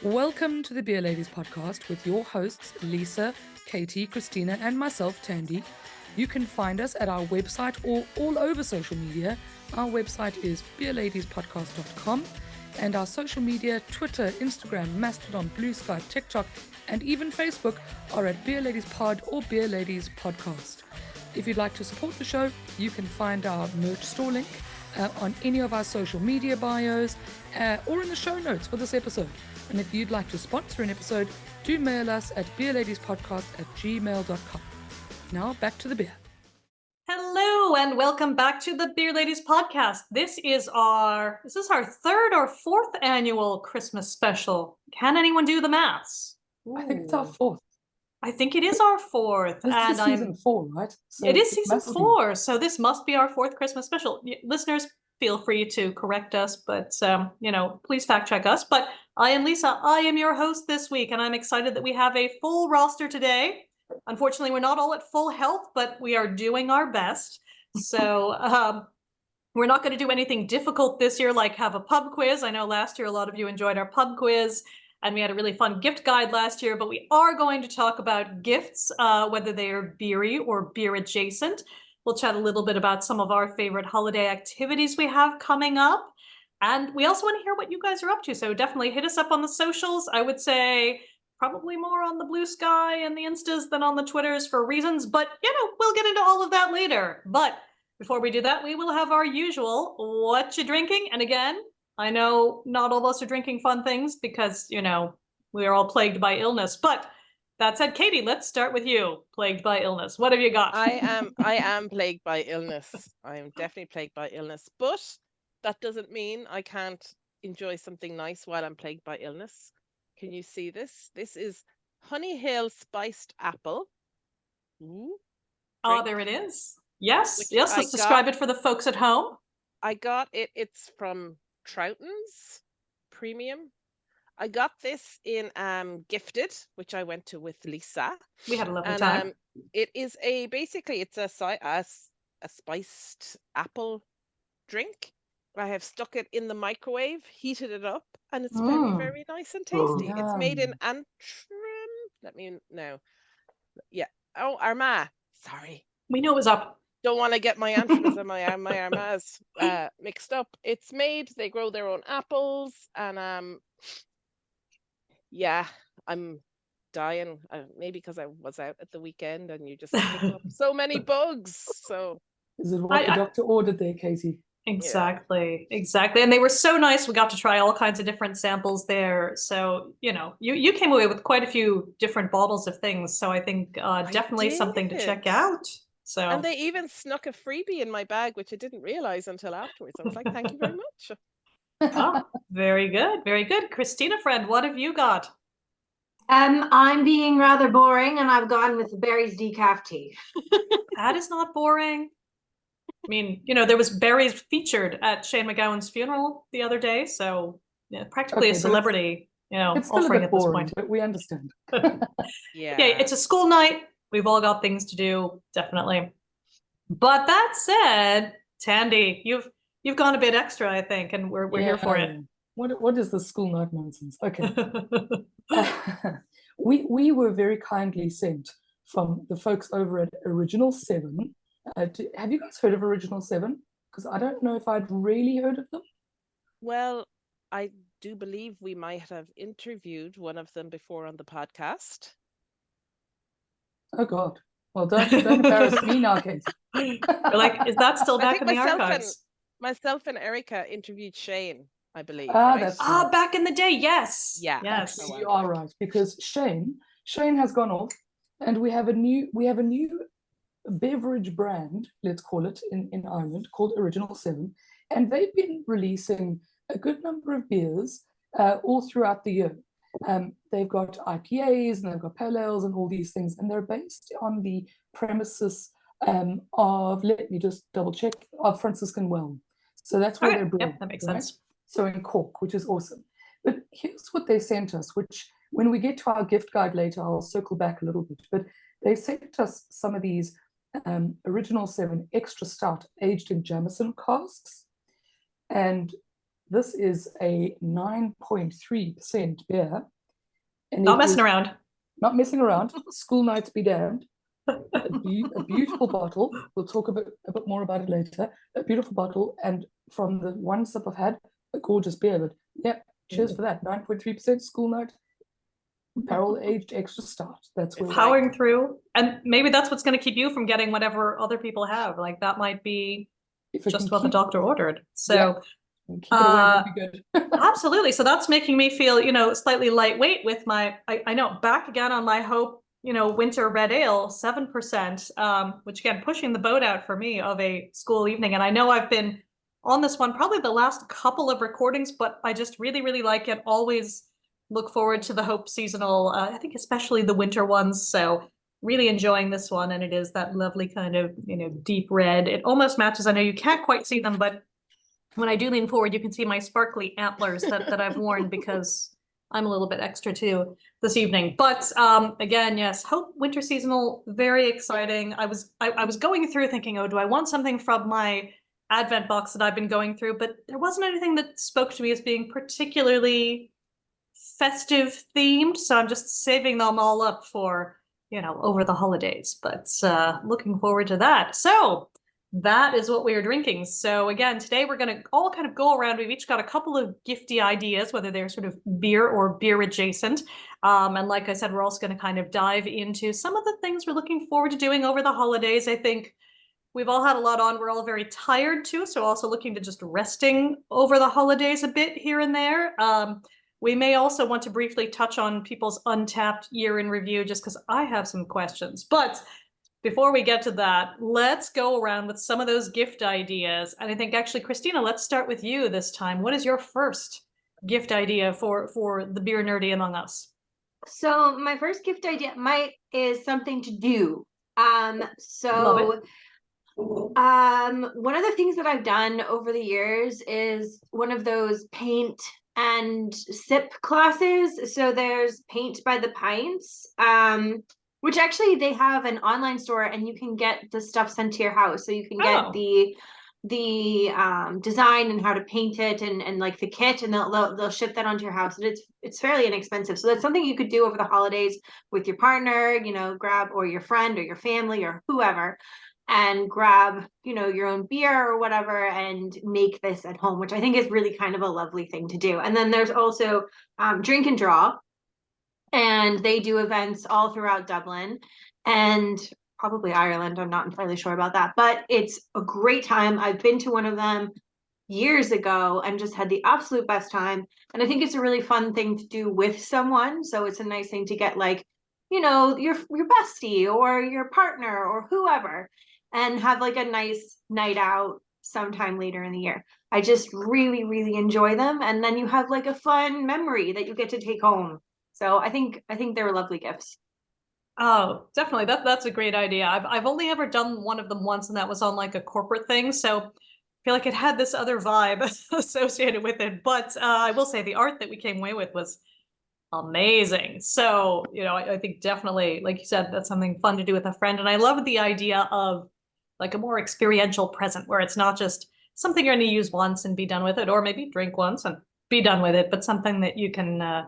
Welcome to the Beer Ladies podcast with your hosts, Lisa, Katie, Christina, and myself, Tandy. You can find us at our website or all over social media. Our website is beerladiespodcast.com, and our social media, Twitter, Instagram, Mastodon, Blue Sky, TikTok, and even Facebook are at Beer Ladies Pod or Beer Ladies Podcast. If you'd like to support the show, you can find our merch store link on any of our social media bios or in the show notes for this episode. And if you'd like to sponsor an episode, do mail us at beerladiespodcast@gmail.com. Now back to the beer. Hello and welcome back to the Beer Ladies podcast. This is our third or fourth annual Christmas special. Can anyone do the maths? I think it's our fourth. I think it is our fourth. This is season 4, right? So it is season 4, so this must be our fourth Christmas special. Listeners, feel free to correct us, but please fact check us. But I am Lisa. I am your host this week, and I'm excited that we have a full roster today. Unfortunately, we're not all at full health, but we are doing our best. So we're not going to do anything difficult this year, like have a pub quiz. I know last year a lot of you enjoyed our pub quiz, and we had a really fun gift guide last year, but we are going to talk about gifts, whether they are beery or beer adjacent. We'll chat a little bit about some of our favorite holiday activities we have coming up. And we also want to hear what you guys are up to. So definitely hit us up on the socials. I would say probably more on the Blue Sky and the Instas than on the Twitters for reasons. But, we'll get into all of that later. But before we do that, we will have our usual what you drinking. And again, I know not all of us are drinking fun things because, we are all plagued by illness. But that said, Katie, let's start with you. Plagued by illness. What have you got? I am plagued by illness. I am definitely plagued by illness. But that doesn't mean I can't enjoy something nice while I'm plagued by illness. Can you see this? This is Honeyhill spiced apple. Ooh. Oh, there it is. Yes. Let's describe it for the folks at home. I got it. It's from Troughton's Premium. I got this in Gifted, which I went to with Lisa. We had a lovely time. It is it's a spiced apple drink. I have stuck it in the microwave, heated it up, and it's very, very nice and tasty. Oh, it's made in Antrim. Let me know. Yeah. Oh, Armagh. Sorry. We knew it was up. Don't want to get my Antrims and my Armaghs mixed up. It's made. They grow their own apples, and yeah, I'm dying. Maybe because I was out at the weekend and you just pick up so many bugs. So is it what the doctor ordered there, Katie? Exactly. And they were so nice. We got to try all kinds of different samples there. So, you came away with quite a few different bottles of things. So I think definitely something to check out. So and they even snuck a freebie in my bag, which I didn't realize until afterwards. I was like, thank you very much. Oh, very good. Very good. Christina, friend, what have you got? I'm being rather boring, and I've gone with the berries decaf tea. That is not boring. I mean, there was berries featured at Shane McGowan's funeral the other day, so practically a celebrity, it's still offering a bit at this boring, point. But we understand. Yeah, it's a school night. We've all got things to do, definitely. But that said, Tandy, you've gone a bit extra, I think, and we're here for it. What is the school night nonsense? Okay. We were very kindly sent from the folks over at Original 7. Have you guys heard of Original 7? Because I don't know if I'd really heard of them. Well, I do believe we might have interviewed one of them before on the podcast. Oh God! Well, don't embarrass me now, Kate. We're like, is that still back in the archives? Myself and Erica interviewed Shane, I believe. That's right. Back in the day, yes. Yeah. Yes. You are right, because Shane has gone off, and we have a new beverage brand, let's call it, in Ireland, called Original 7, and they've been releasing a good number of beers all throughout the year. They've got IPAs and they've got pale ales and all these things, and they're based on the premises of, let me just double check, of Franciscan Well. So that's where they're brewed. Yep, that makes sense. So in Cork, which is awesome. But here's what they sent us, which when we get to our gift guide later, I'll circle back a little bit. But they sent us some of these Original 7 extra stout aged in Jameson casks. And This is a 9.3% beer. And Not messing around. Not messing around. School nights be damned. A beautiful bottle. We'll talk a bit more about it later. A beautiful bottle, and from the one sip I've had, a gorgeous beer. But yeah, cheers for that. 9.3% school night, barrel aged extra stout. That's where Powering through, and maybe that's what's going to keep you from getting whatever other people have. Like that might be just what the doctor ordered. So keep it away would be good. Absolutely. So that's making me feel, slightly lightweight with my, I know, back again on my Hope, winter red ale, 7%, which again, pushing the boat out for me of a school evening. And I know I've been on this one probably the last couple of recordings, but I just really, really like it. Always look forward to the Hope seasonal, I think especially the winter ones. So really enjoying this one. And it is that lovely kind of, deep red. It almost matches, I know you can't quite see them, but when I do lean forward, you can see my sparkly antlers that I've worn because I'm a little bit extra too this evening. But again, yes, Hope winter seasonal, very exciting. I was going through thinking, oh, do I want something from my Advent box that I've been going through? But there wasn't anything that spoke to me as being particularly festive themed. So I'm just saving them all up for, over the holidays. But looking forward to that. So that is what we are drinking. So again, today we're going to all kind of go around. We've each got a couple of gifty ideas, whether they're sort of beer or beer adjacent. And like I said, we're also going to kind of dive into some of the things we're looking forward to doing over the holidays. I think we've all had a lot on. We're all very tired too. So also looking to just resting over the holidays a bit here and there. We may also want to briefly touch on people's Untapped year in review, just because I have some questions. But before we get to that, let's go around with some of those gift ideas. And I think actually, Christina, let's start with you this time. What is your first gift idea for the beer nerdy among us? So my first gift idea is something to do. One of the things that I've done over the years is one of those paint and sip classes. So there's Paint by the Pints, which actually they have an online store and you can get the stuff sent to your house. So you can get the design and how to paint it and like the kit, and they'll ship that onto your house. And it's fairly inexpensive. So that's something you could do over the holidays with your partner, grab, or your friend or your family or whoever, and grab, your own beer or whatever and make this at home, which I think is really kind of a lovely thing to do. And then there's also Drink and Draw. And they do events all throughout Dublin and probably Ireland. I'm not entirely sure about that, but it's a great time. I've been to one of them years ago and just had the absolute best time. And I think it's a really fun thing to do with someone. So it's a nice thing to get like, your bestie or your partner or whoever and have like a nice night out sometime later in the year. I just really, really enjoy them. And then you have like a fun memory that you get to take home. So I think they're lovely gifts. Oh, definitely. That's a great idea. I've only ever done one of them once, and that was on like a corporate thing. So I feel like it had this other vibe associated with it. But I will say the art that we came away with was amazing. So, I think definitely, like you said, that's something fun to do with a friend. And I love the idea of like a more experiential present where it's not just something you're going to use once and be done with it, or maybe drink once and be done with it, but something that you can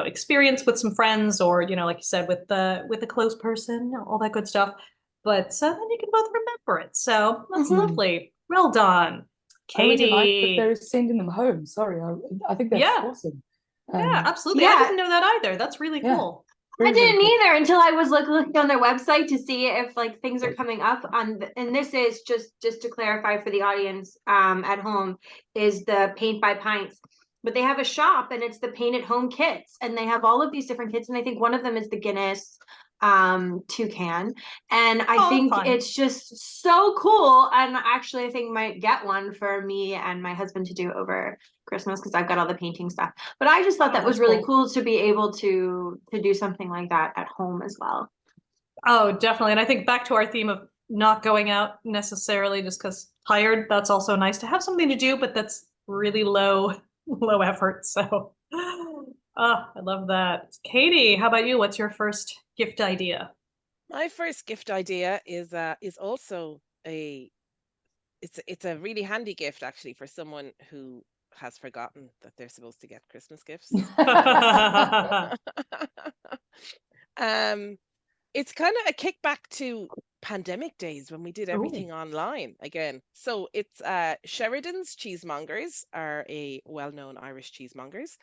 experience with some friends, or like you said, with a close person, all that good stuff. But then you can both remember it. So that's lovely. Well done, Katie. I really like that they're sending them home. Sorry, I think that's awesome. Yeah, absolutely. I didn't know that either. That's really cool. I didn't either until I was looking on their website to see if like things are coming up on. And this is just to clarify for the audience at home, is the Paint by Pints. But they have a shop and it's the paint at home kits, and they have all of these different kits. And I think one of them is the Guinness toucan. And I think it's just so cool. And actually I think might get one for me and my husband to do over Christmas because I've got all the painting stuff. But I just thought that was really cool to be able to do something like that at home as well. Oh, definitely. And I think back to our theme of not going out necessarily just because tired, that's also nice to have something to do, but that's really low effort. So I love that. Katie, how about you? What's your first gift idea? My first gift idea is also it's a really handy gift actually for someone who has forgotten that they're supposed to get Christmas gifts. It's kind of a kickback to pandemic days when we did everything online again. So it's Sheridan's Cheesemongers are a well-known Irish cheesemongers,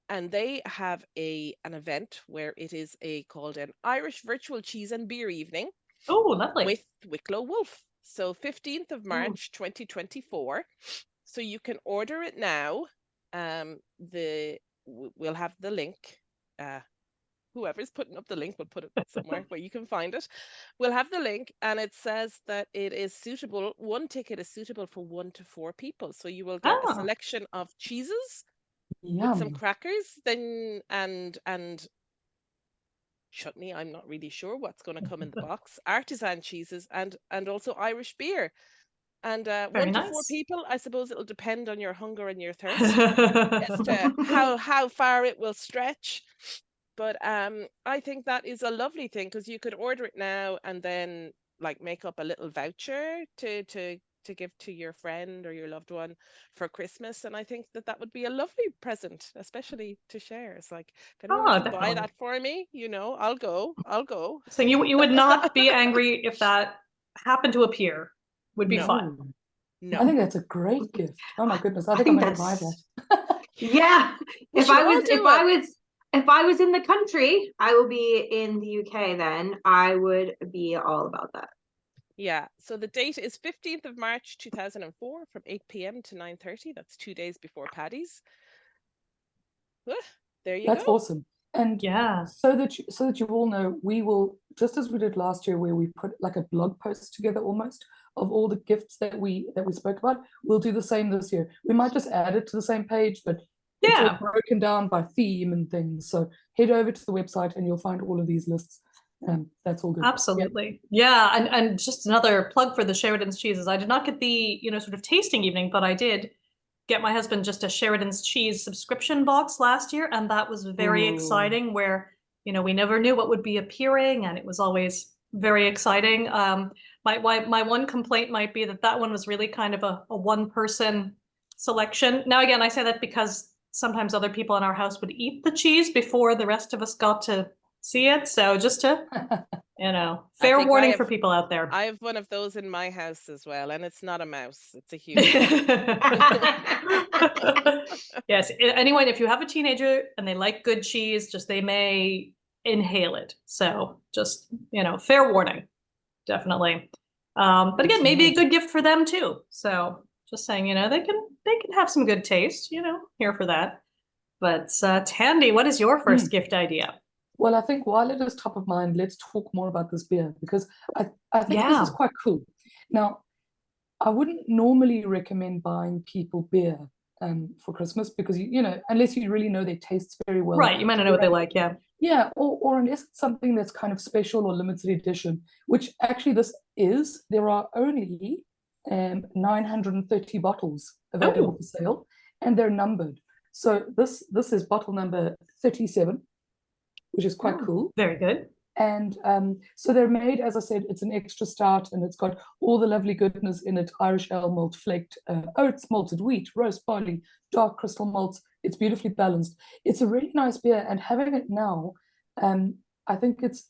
and they have an event where it is called an Irish virtual cheese and beer evening. Oh, lovely. With Wicklow Wolf. So 15th of March 2024. So you can order it now. We'll have the link. Whoever's putting up the link will put it somewhere where you can find it. We'll have the link, and it says that it is suitable. One ticket is suitable for 1 to 4 people. So you will get a selection of cheeses with some crackers, then and chutney. I'm not really sure what's going to come in the box. Artisan cheeses and also Irish beer. And 1 to 4 people, I suppose it'll depend on your hunger and your thirst as to how far it will stretch. But I think that is a lovely thing, because you could order it now and then like make up a little voucher to give to your friend or your loved one for Christmas. And I think that would be a lovely present, especially to share. It's like, if anyone wants to buy that for me, I'll go. So you would not be angry if that happened to appear. Would be fun. No. I think that's a great gift. Oh my goodness. I think I'm going to buy that. Yeah. If I was in the country, I will be in the UK then. I would be all about that. Yeah. So the date is 15th of March 2004 from 8 p.m. to 9:30. That's 2 days before Paddy's. There you go. That's awesome. And so that you all know, we will, just as we did last year, where we put like a blog post together almost of all the gifts that we spoke about, we'll do the same this year. We might just add it to the same page, but it's all broken down by theme and things. So head over to the website and you'll find all of these lists. That's all good. Absolutely. Yeah. And just another plug for the Sheridan's cheeses. I did not get the, sort of tasting evening, but I did get my husband just a Sheridan's cheese subscription box last year. And that was very exciting, where, we never knew what would be appearing, and it was always very exciting. My one complaint might be that one was really kind of a one-person selection. Now, again, I say that because sometimes other people in our house would eat the cheese before the rest of us got to see it. So just to, fair warning for people out there. I have one of those in my house as well, and it's not a mouse. It's a human. Yes. Anyone, if you have a teenager and they like good cheese, they may inhale it. So just, fair warning, definitely. But again, maybe a good gift for them too. So just saying, they can have some good taste, here for that. But Tandy, what is your first gift idea? Well, I think while it is top of mind, let's talk more about this beer, because I think this is quite cool. Now, I wouldn't normally recommend buying people beer for Christmas, because, unless you really know their tastes very well. Right, you might not know what they like, yeah. Yeah, or unless it's something that's kind of special or limited edition, which actually this is. There are only 930 bottles available for sale, and they're numbered. So this is bottle number 37, which is quite cool. Very good. And so they're made, as I said, it's an extra stout, and it's got all the lovely goodness in it: Irish ale malt, flaked oats, malted wheat, roast barley, dark crystal malts. It's beautifully balanced. It's a really nice beer, and having it now, I think it's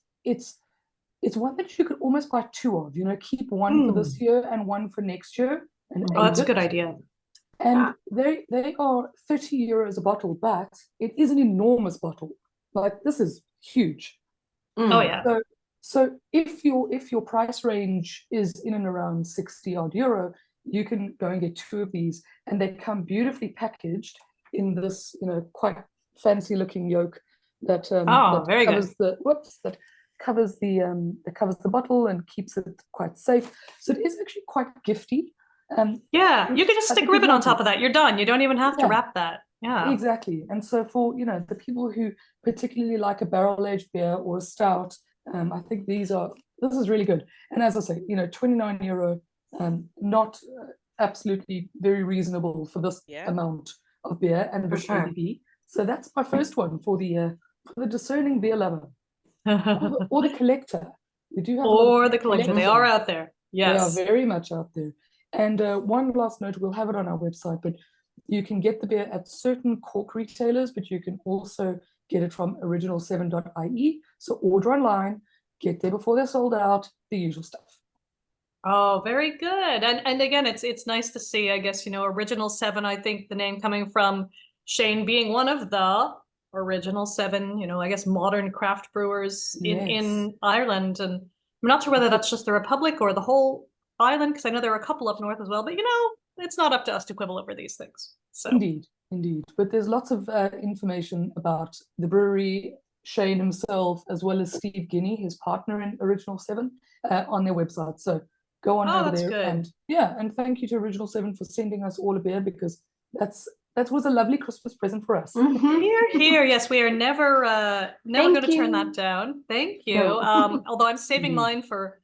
one that you could almost buy 2 of. Keep one for this year and one for next year. And that's a good idea. And they are 30 euros a bottle, but it is an enormous bottle. Like, this is huge. Oh yeah. So if your price range is in and around 60 odd euro, you can go and get 2 of these, and they come beautifully packaged in this, quite fancy looking yoke that covers the bottle and keeps it quite safe. So it is actually quite gifty. Yeah, you can just stick ribbon on top of that. You're done. You don't even have to wrap that. Yeah, exactly. And so for the people who particularly like a barrel-aged beer or a stout, I think this is really good. And as I say, 29 euro, not absolutely very reasonable for this amount of beer and this ABV. So that's my first one for the discerning beer lover or the collector. We do have the collector. They are out there. Yes, they are very much out there. And one last note, we'll have it on our website, but You can get the beer at certain cork retailers, but you can also get it from original7.ie. So order online, get there before they're sold out, the usual stuff. Oh, very good. And again, it's nice to see, I guess, Original 7, I think the name coming from Shane being one of the Original 7, I guess modern craft brewers in Ireland. And I'm not sure whether that's just the Republic or the whole island, because I know there are a couple up north as well, but it's not up to us to quibble over these things. So Indeed. But there's lots of information about the brewery, Shane himself, as well as Steve Guinea, his partner in Original 7, on their website. So go on over there. Good. And thank you to Original 7 for sending us all a beer, because that was a lovely Christmas present for us. Here. Yes, we are never going to turn that down. Thank you. No. Although I'm saving mine for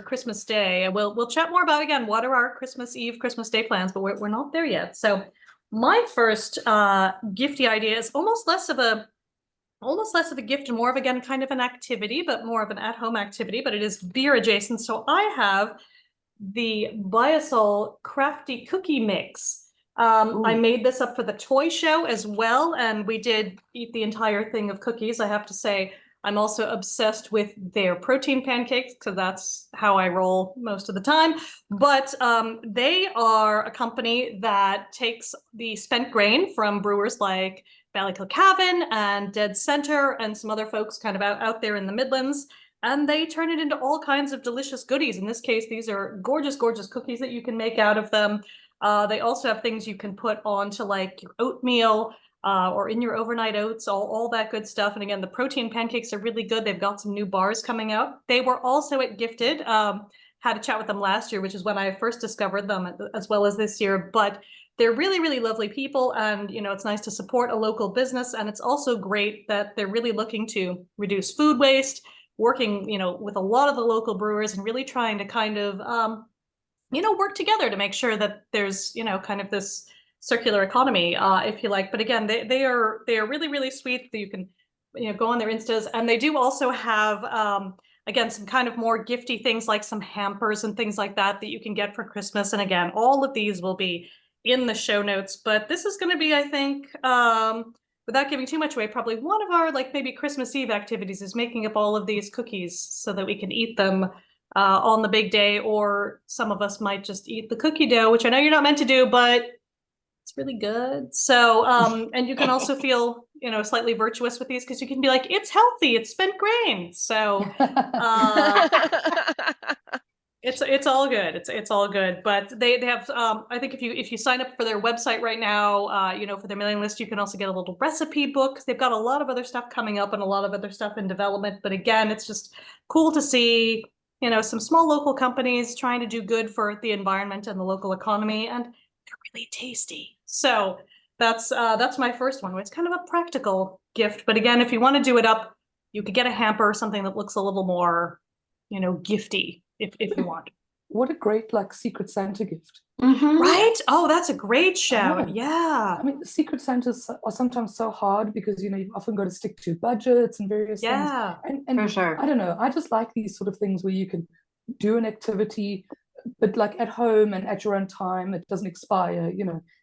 Christmas Day. We'll chat more about, again, what are our Christmas Eve, Christmas Day plans, but we're not there yet. So my first gifty idea is almost less of a gift and more of, again, kind of an activity, but more of an at-home activity, but it is beer adjacent. So I have the Biosol Crafty Cookie Mix. I made this up for the toy show as well, and we did eat the entire thing of cookies. I have to say, I'm also obsessed with their protein pancakes, because that's how I roll most of the time. But they are a company that takes the spent grain from brewers like Ballykilcavan and Dead Center and some other folks kind of out there in the Midlands, and they turn it into all kinds of delicious goodies. In this case, these are gorgeous, gorgeous cookies that you can make out of them. They also have things you can put onto like your oatmeal or in your overnight oats, all that good stuff. And again, the protein pancakes are really good. They've got some new bars coming out. They were also at Gifted. Had a chat with them last year, which is when I first discovered them, as well as this year. But they're really, really lovely people. And, it's nice to support a local business. And it's also great that they're really looking to reduce food waste, working, with a lot of the local brewers and really trying to kind of, work together to make sure that there's, kind of this circular economy, if you like. But again, they are really, really sweet. You can, go on their Instas, and they do also have, again, some kind of more gifty things like some hampers and things like that you can get for Christmas. And again, all of these will be in the show notes. But this is going to be, I think, without giving too much away, probably one of our maybe Christmas Eve activities is making up all of these cookies so that we can eat them on the big day, or some of us might just eat the cookie dough, which I know you're not meant to do, but it's really good. So, and you can also feel, slightly virtuous with these, because you can be like, it's healthy, it's spent grain. So it's all good. It's all good. But they have, I think if you sign up for their website right now, for their mailing list, you can also get a little recipe book. They've got a lot of other stuff coming up and a lot of other stuff in development. But again, it's just cool to see, some small local companies trying to do good for the environment and the local economy, and they're really tasty. So that's my first one. It's kind of a practical gift, but again, if you want to do it up, you could get a hamper, something that looks a little more, gifty, if you want. What a great Secret Santa gift. Right? Oh, that's a great shout. Yeah. I mean, Secret Santas are sometimes so hard because, you've often got to stick to budgets and various things. And for sure. I don't know, I just like these sort of things where you can do an activity, but at home and at your own time, it doesn't expire,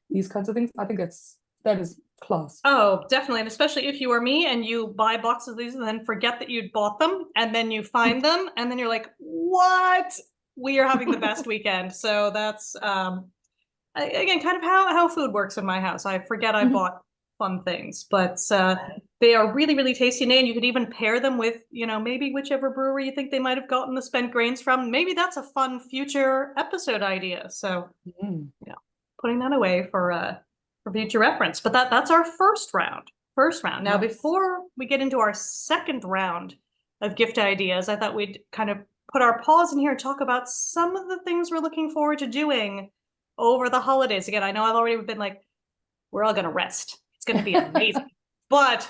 these kinds of things. I think that is class. Oh, definitely. And especially if you are me and you buy boxes of these and then forget that you'd bought them, and then you find them and then you're like, what? We are having the best weekend. So that's, again, kind of how food works in my house. I forget I bought fun things, but they are really, really tasty. And you could even pair them with, maybe whichever brewery you think they might have gotten the spent grains from. Maybe that's a fun future episode idea. So, putting that away for future reference. But that's our first round. Now, before we get into our second round of gift ideas, I thought we'd kind of put our pause in here and talk about some of the things we're looking forward to doing over the holidays. Again, I know I've already been like, we're all going to rest. It's going to be amazing. But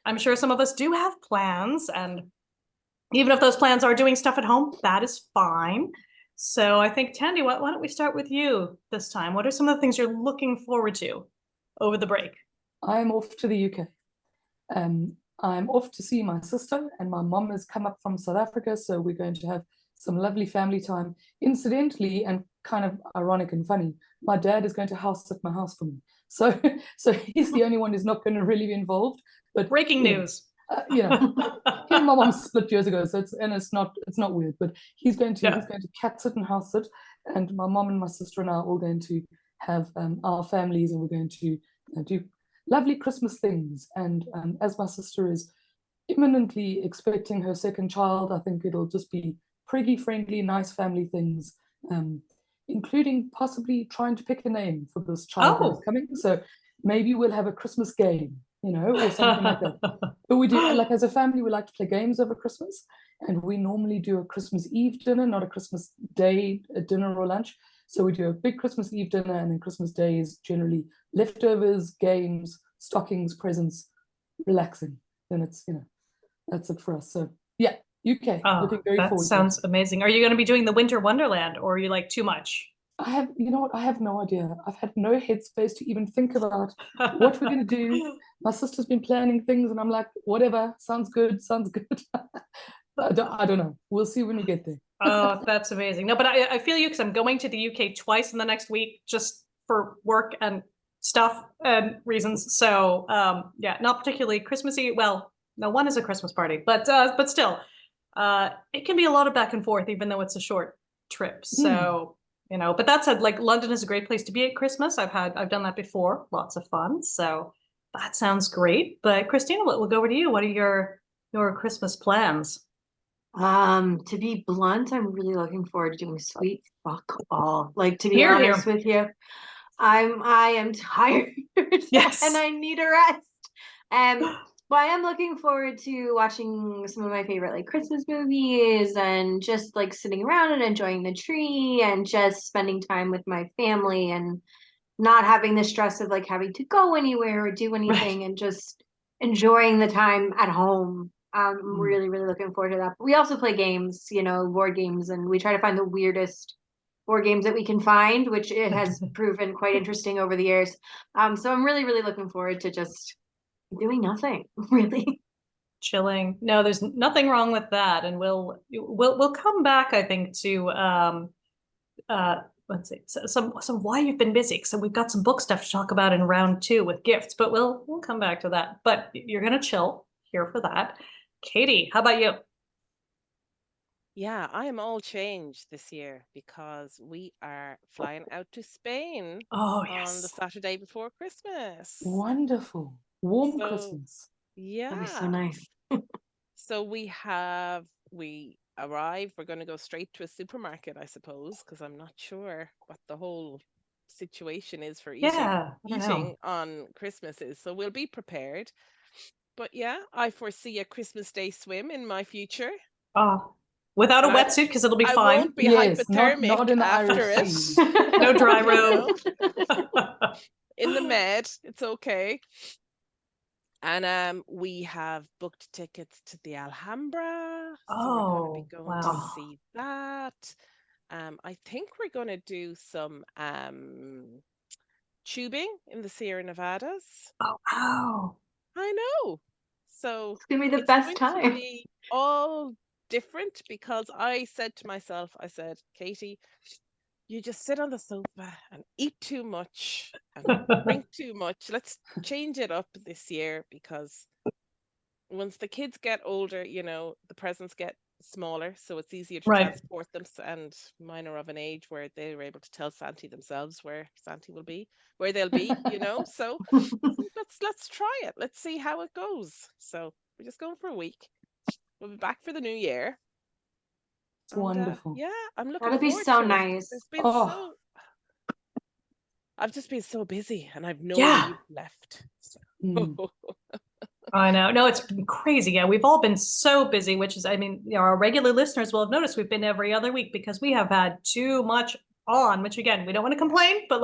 I'm sure some of us do have plans. And even if those plans are doing stuff at home, that is fine. So I think, Tandy, why don't we start with you this time? What are some of the things you're looking forward to over the break? I'm off to the UK. I'm off to see my sister, and my mom has come up from South Africa, so we're going to have some lovely family time. Incidentally, and kind of ironic and funny. My dad is going to house sit my house for me. So he's the only one who's not going to really be involved. But Breaking news. He and my mom split years ago, so it's not weird. But he's going to cat sit and house sit, and my mom and my sister and I are all going to have our families, and we're going to do lovely Christmas things. And as my sister is imminently expecting her second child, I think it'll just be pretty friendly, nice family things, including possibly trying to pick a name for this child that's coming. So maybe we'll have a Christmas game, or something like that. But we do, like, as a family, we like to play games over Christmas, and we normally do a Christmas Eve dinner, not a Christmas Day dinner or lunch. So we do a big Christmas Eve dinner, and then Christmas Day is generally leftovers, games, stockings, presents, relaxing. Then it's, that's it for us. So yeah, UK. Looking very forward to it. That sounds amazing. Are you going to be doing the Winter Wonderland, or are you like too much? I have no idea. I've had no headspace to even think about what we're going to do. My sister's been planning things, and I'm like, whatever, sounds good. I don't know. We'll see when we get there. Oh, that's amazing. No, but I feel you, because I'm going to the UK twice in the next week, just for work and stuff and reasons. So not particularly Christmassy. Well, no, one is a Christmas party, but still, it can be a lot of back and forth, even though it's a short trip. So. But that said, like, London is a great place to be at Christmas. I've done that before, lots of fun. So that sounds great. But Christina, we'll go over to you. What are your Christmas plans? To be blunt, I'm really looking forward to doing sweet fuck all. Like, to be honest with you, I am tired. Yes. And I need a rest. But I am looking forward to watching some of my favorite, like, Christmas movies, and just, like, sitting around and enjoying the tree, and just spending time with my family, and not having the stress of, like, having to go anywhere or do anything, and just enjoying the time at home. I'm really, really looking forward to that. But we also play games, board games, and we try to find the weirdest board games that we can find, which it has proven quite interesting over the years. So I'm really, really looking forward to just doing nothing, really. Chilling. No, there's nothing wrong with that. And we'll come back, I think, to let's see, some why you've been busy. So we've got some book stuff to talk about in round 2 with gifts, but we'll come back to that. But you're gonna chill here for that. Katie, how about you? Yeah, I am all changed this year because we are flying out to Spain on the Saturday before Christmas. Wonderful. Warm Christmas. Yeah. That'd be so nice. So we arrive, we're going to go straight to a supermarket, I suppose, because I'm not sure what the whole situation is for eating on Christmas is. So we'll be prepared. But yeah, I foresee a Christmas Day swim in my future. Oh, without a wetsuit, because it'll be fine. I won't be hypothermic not in the after it. No dry robe. In the Med, it's okay. And we have booked tickets to the Alhambra. So we're going to be going to see that. I think we're going to do some tubing in the Sierra Nevadas. Oh, wow. I know. So it's going to be the best time. To be all different, because I said to myself, Katie, you just sit on the sofa and eat too much and drink too much. Let's change it up this year, because once the kids get older, the presents get smaller, so it's easier to transport them. And mine are of an age where they were able to tell Santi themselves where Santi will be, where they'll be, So let's try it. Let's see how it goes. So we're just going for a week. We'll be back for the new year. It's wonderful. Yeah, I'm looking forward to it. That'll be so nice. It's been I've just been so busy, and I've no leave left. So. I know. No, it's been crazy. Yeah, we've all been so busy, which is, our regular listeners will have noticed we've been every other week because we have had too much on, which, again, we don't want to complain, but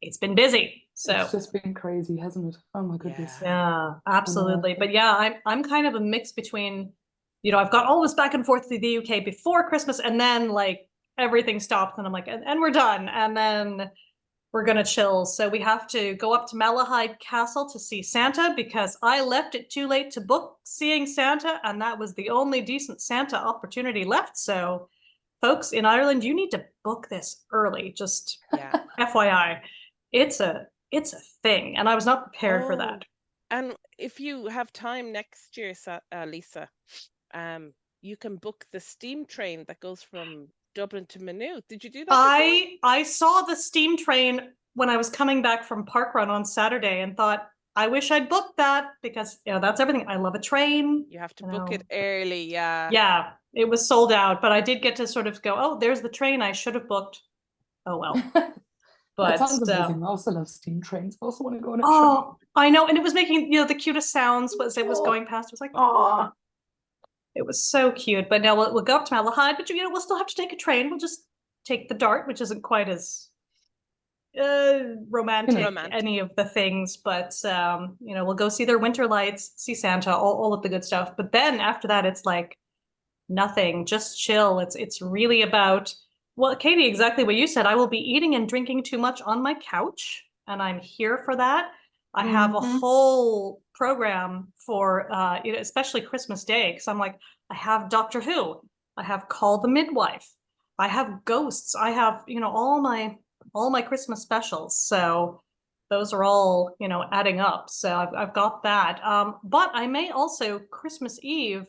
it's been busy. So it's just been crazy, hasn't it? Oh my goodness. Yeah, absolutely. But yeah, I'm kind of a mix between, I've got all this back and forth to the UK before Christmas, and then everything stops, and I'm like, and we're done. And then we're going to chill. So we have to go up to Malahide Castle to see Santa, because I left it too late to book seeing Santa, and that was the only decent Santa opportunity left. So folks in Ireland, you need to book this early. Just Yeah. FYI, it's a thing, and I was not prepared for Oh, that. and if you have time next year, Lisa, you can book the steam train that goes from Dublin to Maynooth. Did you do that before? I saw the steam train when I was coming back from Parkrun on Saturday and thought, I wish I'd booked that because that's everything. I love a train. You have to book it early, yeah. Yeah, it was sold out, but I did get to sort of go, oh, there's the train I should have booked. Oh well. That But sounds amazing. I also love steam trains. I also want to go on a train. oh, I know, and it was making the cutest sounds as it was going past. It was like, oh, it was so cute. But now we'll go up to Malahide, but we'll still have to take a train. We'll just take the Dart, which isn't quite as romantic, any of the things, but we'll go see their winter lights, see Santa, all of the good stuff. But then after that, it's like nothing, just chill. It's really about, well, Katie, exactly what you said. I will be eating and drinking too much on my couch, and I'm here for that. I have a whole program for especially Christmas Day, because I'm like, I have Doctor Who, I have Call the Midwife, I have Ghosts, I have all my Christmas specials. So those are all adding up. So I've got that. But I may also Christmas Eve.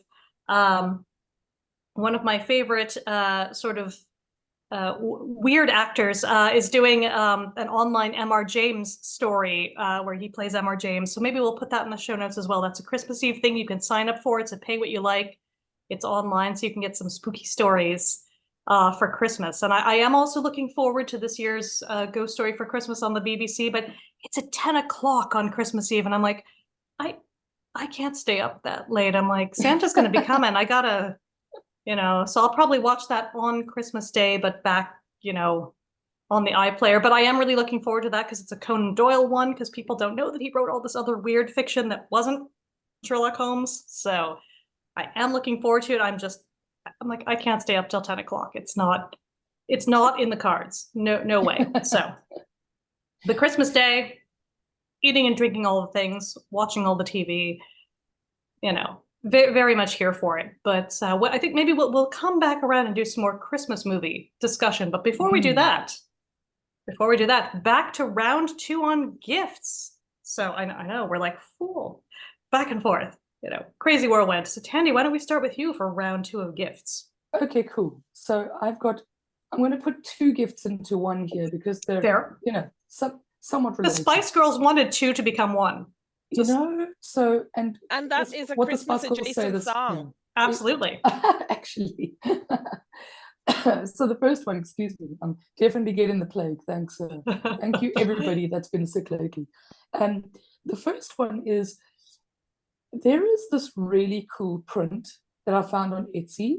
One of my favorite sort of weird actors is doing an online MR James story where he plays MR James. So maybe we'll put that in the show notes as well. That's a Christmas Eve thing you can sign up for. It's a pay what you like. It's online, so you can get some spooky stories for Christmas. And I am also looking forward to this year's Ghost Story for Christmas on the BBC, but it's at 10 o'clock on Christmas Eve. And I'm like, I can't stay up that late. I'm like, Santa's going to be coming. I gotta, so I'll probably watch that on Christmas Day, but back, on the iPlayer. But I am really looking forward to that because it's a Conan Doyle one, because people don't know that he wrote all this other weird fiction that wasn't Sherlock Holmes. So I am looking forward to it. I'm like, I can't stay up till 10 o'clock. It's not in the cards. No way. So the Christmas Day, eating and drinking all the things, watching all the TV, very, very much here for it. But I think maybe we'll come back around and do some more Christmas movie discussion. But before we do that, back to round 2 on gifts. So I know we're like full back and forth. Crazy whirlwind. So Tandy, why don't we start with you for round 2 of gifts? Okay, cool. So I'm going to put 2 gifts into one here because they're, fair. Somewhat related. The Spice Girls wanted 2 to become 1. So, and that is a Christmas adjacent song. Yeah. Absolutely. Actually. So the first one, excuse me, I'm definitely getting the plague. Thanks. Thank you, everybody that's been sick lately. The first one is, there is this really cool print that I found on Etsy,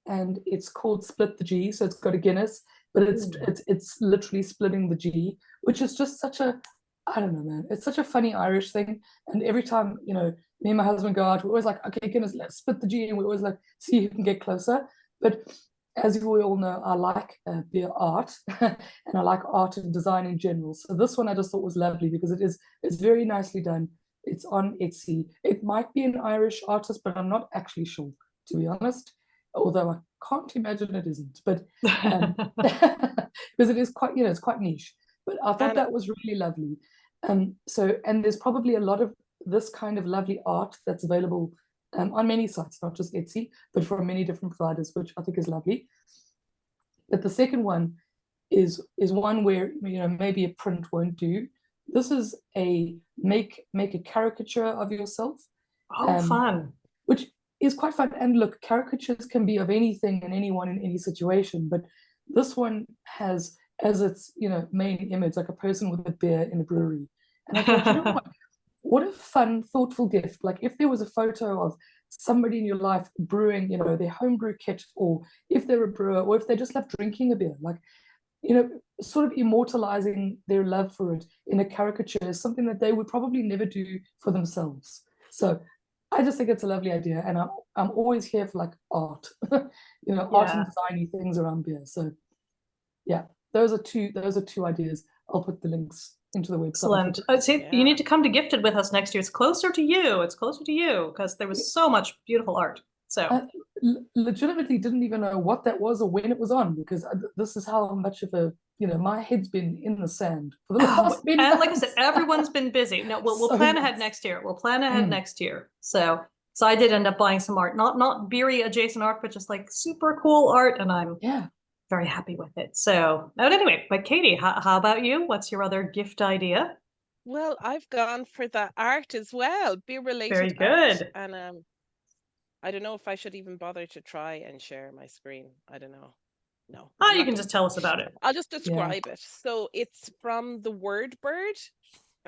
and it's called Split the G. So it's got a Guinness, but it's literally splitting the G, which is just such a, I don't know, man. It's such a funny Irish thing. And every time, me and my husband go out, we're always like, okay, Guinness, let's split the G. And we always like, see who can get closer. But as you all know, I like beer art and I like art and design in general. So this one I just thought was lovely because it's very nicely done. It's on Etsy. It might be an Irish artist, but I'm not actually sure, to be honest. Although I can't imagine it isn't. But because it is quite, it's quite niche. But I thought that was really lovely. And there's probably a lot of this kind of lovely art that's available on many sites, not just Etsy, but from many different providers, which I think is lovely. But the second one is one where maybe a print won't do. This is a make a caricature of yourself. Oh, fun! Which is quite fun. And look, caricatures can be of anything and anyone in any situation, but this one has as its main image like a person with a beer in a brewery. And I thought, what a fun, thoughtful gift. Like if there was a photo of somebody in your life brewing, their homebrew kit, or if they're a brewer, or if they just love drinking a beer, like, sort of immortalizing their love for it in a caricature is something that they would probably never do for themselves. So I just think it's a lovely idea. And I'm always here for like art, art and designy things around beer. So yeah, those are two ideas. I'll put the links into the website. Excellent. You need to come to Gifted with us next year. It's closer to you. Because there was so much beautiful art. So legitimately didn't even know what that was or when it was on, because this is how much of a, my head's been in the sand for the last many and like I months. said, everyone's been busy. No, we'll So plan yes. ahead next year. We'll plan ahead next year. So I did end up buying some art, not beery adjacent art, but just like super cool art, and I'm very happy with it. So, but anyway, but Katie, how about you? What's your other gift idea? Well, I've gone for the art as well, beer-related Very good. art. And I don't know if I should even bother to try and share my screen. I don't know. No. Oh, I'm you not can gonna. just tell us about it. I'll just describe it. So it's from the Word Bird,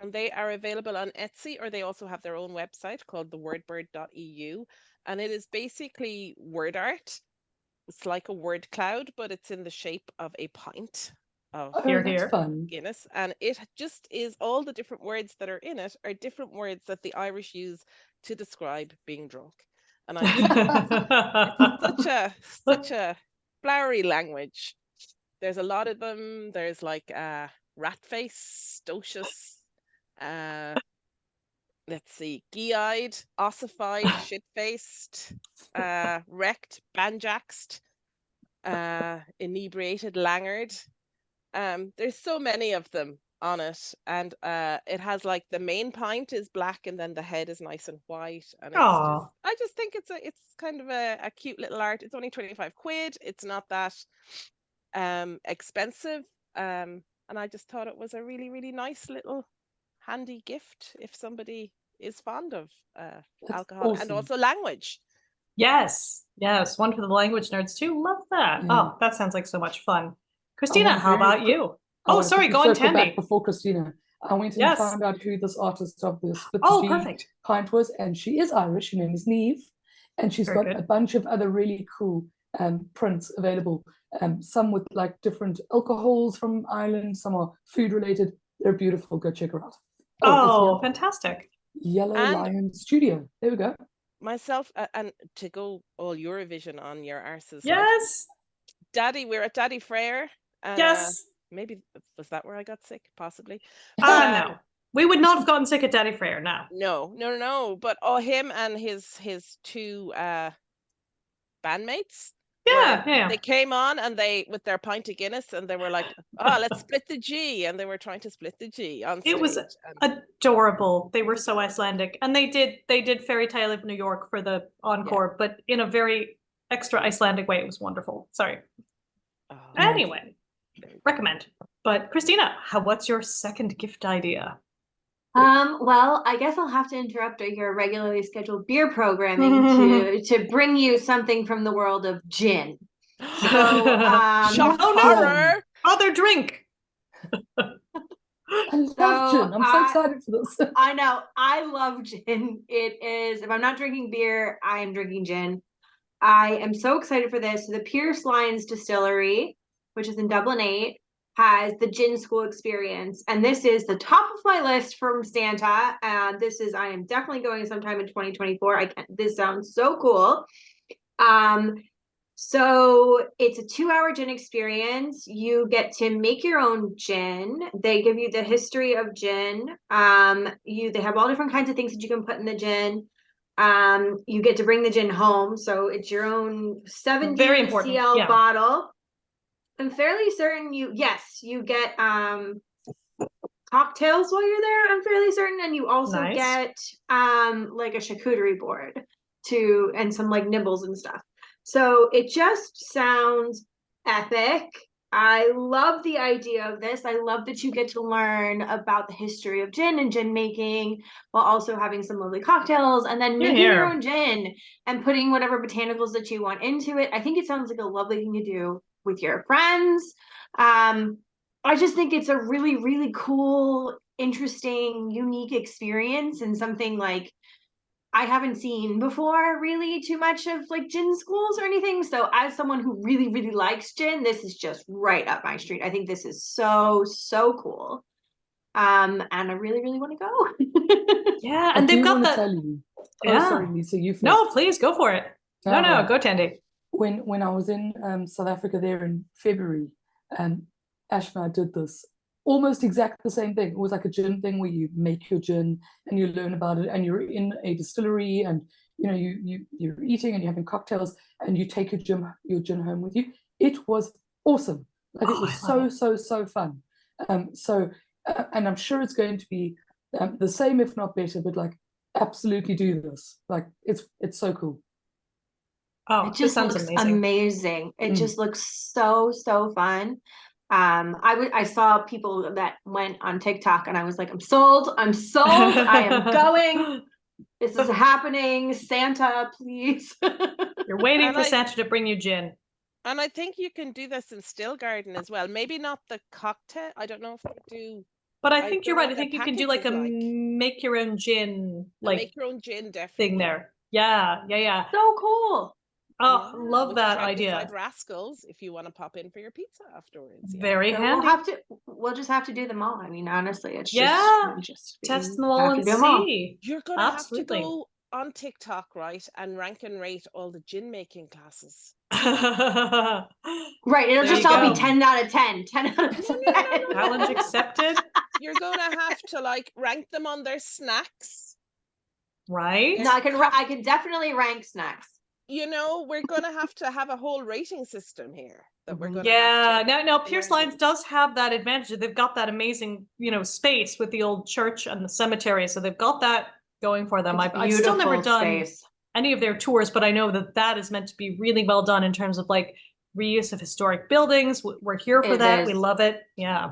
and they are available on Etsy, or they also have their own website called thewordbird.eu. And it is basically word art. It's like a word cloud, but it's in the shape of a pint of That's fun. Guinness. And it just is, all the different words that are in it are different words that the Irish use to describe being drunk. And I just think it's such a flowery language. There's a lot of them. There's like rat face, stocious, let's see, gee-eyed, ossified, shit-faced, wrecked, banjaxed, inebriated, languid. There's so many of them on it, and it has like the main pint is black, and then the head is nice and white, and I just think it's kind of a cute little art. It's only 25 quid. It's not that expensive, and I just thought it was a really, really nice little handy gift if somebody is fond of alcohol and also language. Yes, one for the language nerds too. Love that. Oh, that sounds like so much fun. Christina, how about you? Oh, sorry, go on, Tandy. Back before Christina, I went and found out who this artist of the Split the G pint was, and she is Irish. Her name is Neve, and she's got a bunch of other really cool prints available. Some with like different alcohols from Ireland, some are food related. They're beautiful. Go check her out. Oh, fantastic. Yellow Lion Studio. There we go. Myself, and to go all Eurovision on your arses. Yes. Daddy, we're at Daddy Frere. Yes. Maybe was that where I got sick? Possibly. No. We would not have gotten sick at Daddy Frere, no. No. But him and his two bandmates. Yeah. They came on and they with their pint of Guinness, and they were like, let's split the G, and they were trying to split the G on stage. It was adorable. They were so Icelandic, and they did Fairy Tale of New York for the encore, but in a very extra Icelandic way. It was wonderful. Sorry. Anyway, recommend. But Christina, what's your second gift idea? Well, I guess I'll have to interrupt your regularly scheduled beer programming to bring you something from the world of gin. So, shock horror! Other drink. I love gin. I'm so excited for this. I know. I love gin. It is, if I'm not drinking beer, I am drinking gin. I am so excited for this. The Pierce Lyons Distillery, which is in Dublin 8, has the gin school experience, and this is the top of my list from Santa. I am definitely going sometime in 2024. This sounds so cool. So it's a 2-hour gin experience. You get to make your own gin. They give you the history of gin. They have all different kinds of things that you can put in the gin. You get to bring the gin home, so it's your own 70 cl bottle. I'm fairly certain you get cocktails while you're there. I'm fairly certain, and you also get like a charcuterie board and some like nibbles and stuff. So it just sounds epic. I love the idea of this. I love that you get to learn about the history of gin and gin making while also having some lovely cocktails, and then making your own gin and putting whatever botanicals that you want into it. I think it sounds like a lovely thing to do with your friends. I just think it's a really, really cool, interesting, unique experience, and something like I haven't seen before really too much of like gin schools or anything. So as someone who really, really likes gin, this is just right up my street. I think this is so, so cool. And I really, really want to go. Yeah, and they've got that. Tell you. Oh, sorry, Lisa, you first. No, please go for it. No, go Tandy. When I was in South Africa there in February, Ash and I did this almost exactly the same thing. It was like a gin thing where you make your gin and you learn about it, and you're in a distillery and you're eating and you're having cocktails and you take your gin home with you. It was awesome. Like it was so fun. And I'm sure it's going to be the same, if not better. But like, absolutely do this. Like it's so cool. Oh, it just sounds looks amazing. It just looks so fun. I saw people that went on TikTok and I was like, I'm sold. I am going. This is happening. Santa, please. You're waiting for Santa to bring you gin. And I think you can do this in Still Garden as well. Maybe not the cocktail. I don't know if they do. But I think you're right. I think you can do like a make your own gin, like make your own gin, definitely thing there. Yeah. So cool. Oh, yeah, love that idea. Rascals, if you want to pop in for your pizza afterwards. Yeah. Very handy. We'll just have to do them all. I mean, honestly, it's just test them all and see. You're gonna have to go on TikTok, right, and rank and rate all the gin making classes. Right, it'll just all be 10 out of 10. 10 out of 10. No. Challenge accepted. You're gonna have to like rank them on their snacks. Right. No, I can definitely rank snacks. We're gonna have to have a whole rating system here that we're gonna no, Pierce Lines does have that advantage. They've got that amazing, space with the old church and the cemetery. So they've got that going for them. I've still never done any of their tours, but I know that is meant to be really well done in terms of like reuse of historic buildings. We're here for that. We love it. Yeah.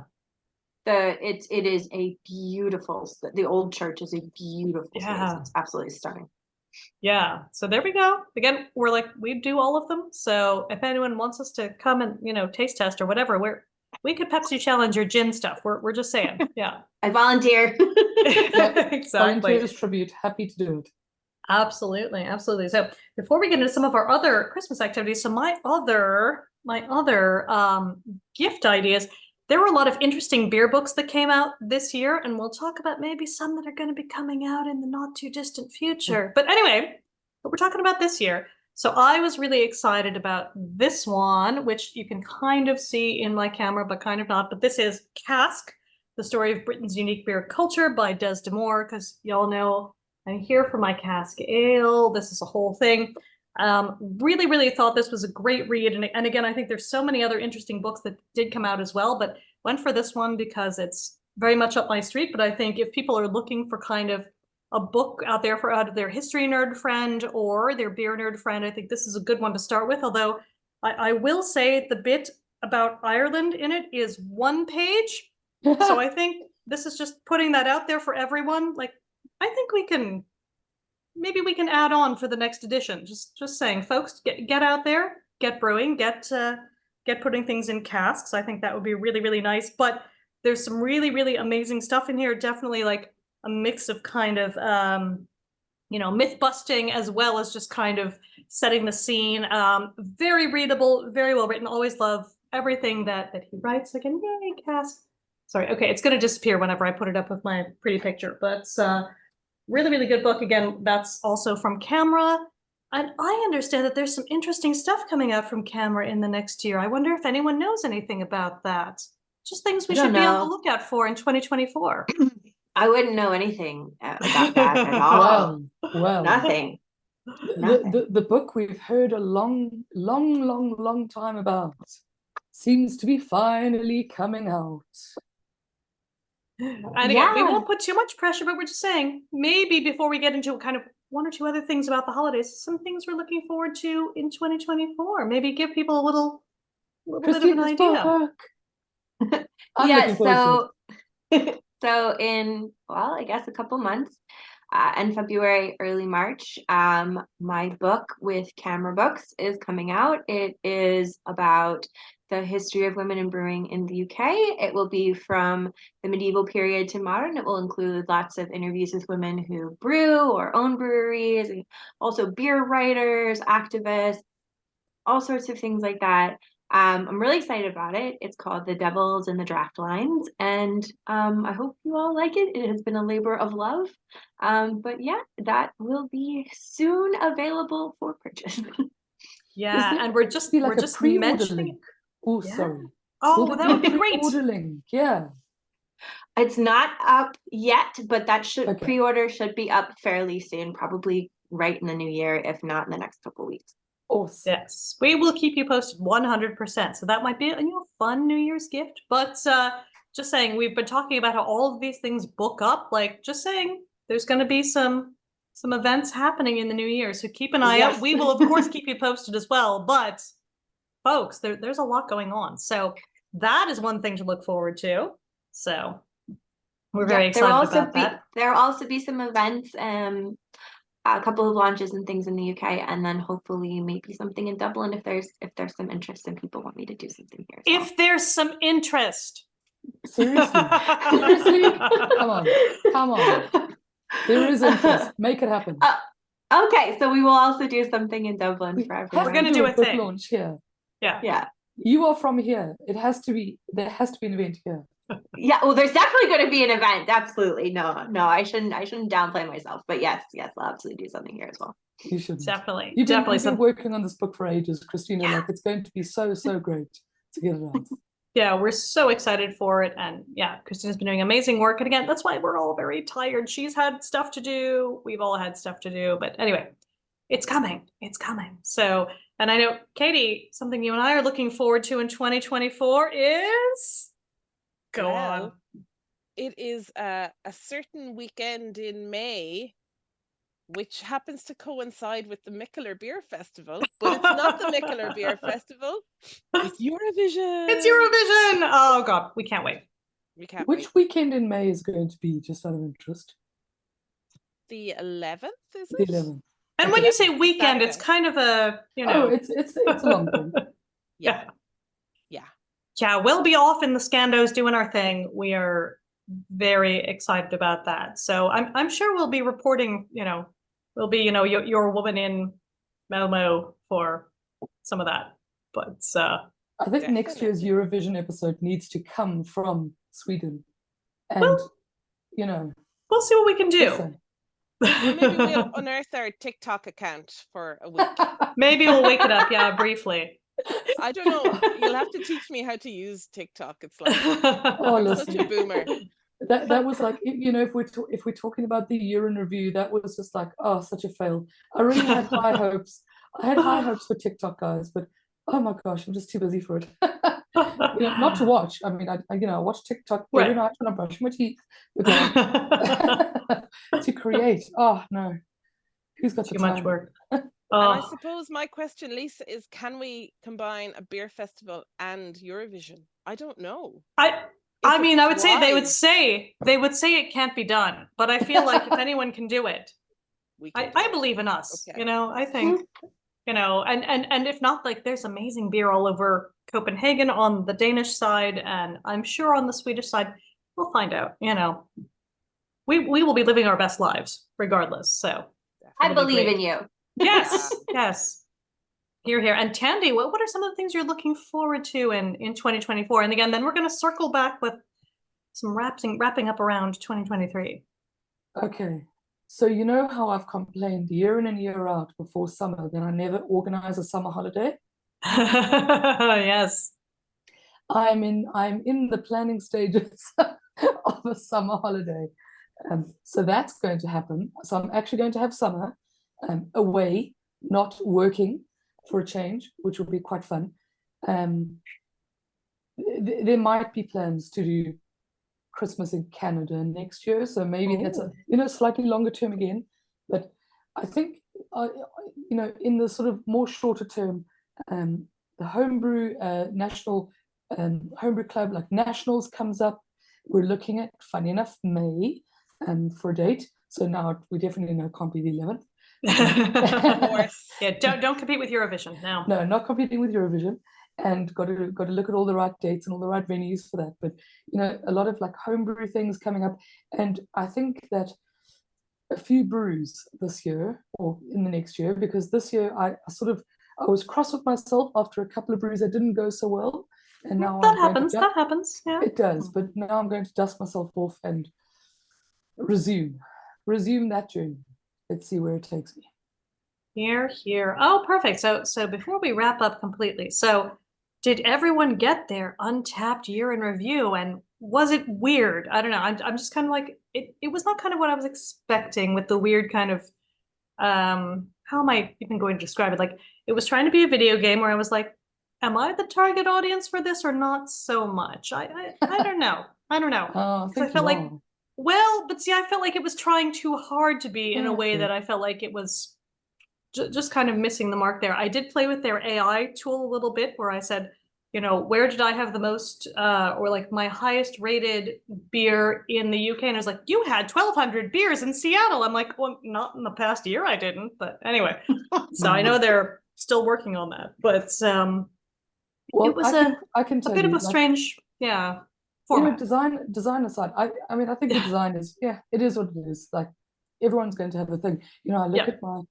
It is a beautiful, the old church is a beautiful space. It's absolutely stunning. Yeah. So there we go. Again, we do all of them. So if anyone wants us to come and, taste test or whatever, we could Pepsi challenge your gin stuff. We're just saying. Yeah. I volunteer. Exactly. Volunteers tribute. Happy to do it. Absolutely. So before we get into some of our other Christmas activities, so my other gift ideas, there were a lot of interesting beer books that came out this year, and we'll talk about maybe some that are going to be coming out in the not too distant future. But anyway, what we're talking about this year. So I was really excited about this one, which you can kind of see in my camera, but kind of not. But this is Cask, the story of Britain's unique beer culture by Des D'Amour, because y'all know I'm here for my Cask Ale. This is a whole thing. Really thought this was a great read. And again, I think there's so many other interesting books that did come out as well, but went for this one because it's very much up my street. But I think if people are looking for kind of a book out there for their history nerd friend or their beer nerd friend, I think this is a good one to start with. Although I will say the bit about Ireland in it is 1 page. So I think this is just putting that out there for everyone. Like, I think maybe we can add on for the next edition. Just saying, folks, get out there, get brewing, get putting things in casks. I think that would be really nice. But there's some really amazing stuff in here. Definitely like a mix of kind of myth busting as well as just kind of setting the scene. Very readable, very well written. Always love everything that he writes. Again, yay, Cask. Sorry, okay, it's gonna disappear whenever I put it up with my pretty picture, but really good book. Again, that's also from Camera. And I understand that there's some interesting stuff coming out from Camera in the next year. I wonder if anyone knows anything about that. Just things we should be on the lookout for in 2024. I wouldn't know anything about that at all. Well, nothing. The book we've heard a long time about seems to be finally coming out. And again, we won't put too much pressure, but we're just saying maybe before we get into kind of 1 or 2 other things about the holidays, some things we're looking forward to in 2024. Maybe give people a little bit of an idea. So in, I guess a couple months, in February, early March, my book with Camera Books is coming out. It is about the history of women in brewing in the UK. It will be from the medieval period to modern. It will include lots of interviews with women who brew or own breweries, and also beer writers, activists, all sorts of things like that. I'm really excited about it. It's called The Devils in the Draft Lines, and I hope you all like it. It has been a labor of love. But yeah, that will be soon available for purchase. Yeah, and we're just mentioning it. Oh, sorry. Oh, that would be great. Pre-order link, yeah. It's not up yet, but that pre-order should be up fairly soon, probably right in the new year, if not in the next couple of weeks. Awesome. Yes, we will keep you posted 100%. So that might be a fun New Year's gift. But just saying, we've been talking about how all of these things book up. Like, just saying, there's going to be some events happening in the new year. So keep an eye out. We will, of course, keep you posted as well. But folks, there's a lot going on. So that is one thing to look forward to. So we're very excited about that. There will also be some events, a couple of launches and things in the UK, and then hopefully maybe something in Dublin if there's some interest and people want me to do something here. If there's some interest. Seriously. Come on. There is interest. Make it happen. Okay, so we will also do something in Dublin for everyone. We're going to do a thing. Launch here. Yeah. You are from here. There has to be an event here. Yeah, well, there's definitely going to be an event. Absolutely. No, I shouldn't downplay myself. But yes, I'll absolutely do something here as well. You should. Definitely. You've been working on this book for ages, Christina. Like, it's going to be so great to get it out. Yeah, we're so excited for it. And yeah, Christina's been doing amazing work. And again, that's why we're all very tired. She's had stuff to do. We've all had stuff to do. But anyway, it's coming. It's coming. So, and I know, Katie, something you and I are looking forward to in 2024 is... Go on. It is a certain weekend in May, which happens to coincide with the Mikkeller Beer Festival, but it's not the Mikkeller Beer Festival. It's Eurovision. It's Eurovision. Oh God, we can't wait. Which weekend in May is going to be, just out of interest? The 11th, is it? The 11th. And when you say weekend, it's kind of a, Oh, it's a long thing. Yeah. Yeah, we'll be off in the Scandos doing our thing. We are very excited about that. So I'm sure we'll be reporting, we'll be, your woman in Malmo for some of that. But I think next year's Eurovision episode needs to come from Sweden. And, we'll see what we can do. Maybe we'll unearth our TikTok account for a week. Maybe we'll wake it up, briefly. I don't know. You'll have to teach me how to use TikTok. It's like I'm such a boomer. That was like, if we're talking about the year in review, that was just like, such a fail. I really had high hopes. I had high hopes for TikTok, guys, but oh my gosh, I'm just too busy for it. Not to watch. I mean, I watch TikTok every night when I'm brushing my teeth. But to create, oh no, who's got too much work? And I suppose my question, Lisa, is can we combine a beer festival and Eurovision? I don't know. I would say they would say it can't be done, but I feel like if anyone can do it, I believe in us. Okay. I think, and if not, like there's amazing beer all over Copenhagen on the Danish side, and I'm sure on the Swedish side, we'll find out. We will be living our best lives regardless. So I believe in you. Yes. Here. And Tandy, what are some of the things you're looking forward to in 2024? And again, then we're going to circle back with some wrapping up around 2023. Okay. So you know how I've complained year in and year out before summer that I never organize a summer holiday? Yes. I'm in the planning stages of a summer holiday. So that's going to happen. So I'm actually going to have summer away, not working for a change, which will be quite fun. There might be plans to do Christmas in Canada next year, so maybe that's a slightly longer term again. But I think in the sort of more shorter term, the homebrew national homebrew club like nationals comes up. We're looking at, funny enough, May for a date. So now we definitely know it can't be the 11th. Of course. Yeah, don't compete with Eurovision now. No, not competing with Eurovision, and got to look at all the right dates and all the right venues for that. But a lot of like homebrew things coming up, and I think that a few brews this year or in the next year, because this year I was cross with myself after a couple of brews that didn't go so well, and now that happens. Yeah, it does. But now I'm going to dust myself off and resume that journey. Let's see where it takes me. Here. Oh, perfect. So before we wrap up completely, so did everyone get their Untapped year in review? And was it weird? I don't know. I'm just kind of like, it was not kind of what I was expecting with the weird kind of how am I even going to describe it? Like, it was trying to be a video game where I was like, am I the target audience for this or not so much? I don't know. I don't know. I Because think I felt you like, are. well, but see, I felt like it was trying too hard to be in a way Okay. that I felt like it was just kind of missing the mark there. I did play with their AI tool a little bit where I said, you know, where did I have the most or like my highest rated beer in the UK? And I was like, you had 1,200 beers in Seattle. I'm like, well, not in the past year, I didn't. But anyway, so I know they're still working on that. But Well, it was I can a tell bit of you, a like, strange, format. design aside, I mean, I think the design is, it is what it is. Like, everyone's going to have a thing. You know, I look Yeah. at my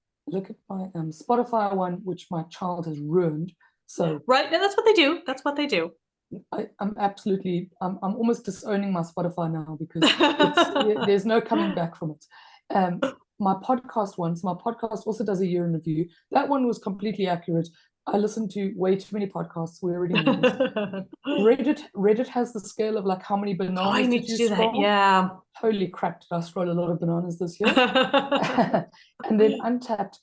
Spotify one, which my child has ruined. So Right. No, that's what they do. That's what they do. I'm almost disowning my Spotify now because there's no coming back from it. My podcast also does a year in review. That one was completely accurate. I listened to way too many podcasts. We already know this. Reddit has the scale of like how many Oh, bananas I need did to you do scroll? that. Yeah. Holy crap, did I scroll a lot of bananas this year? And then Untapped.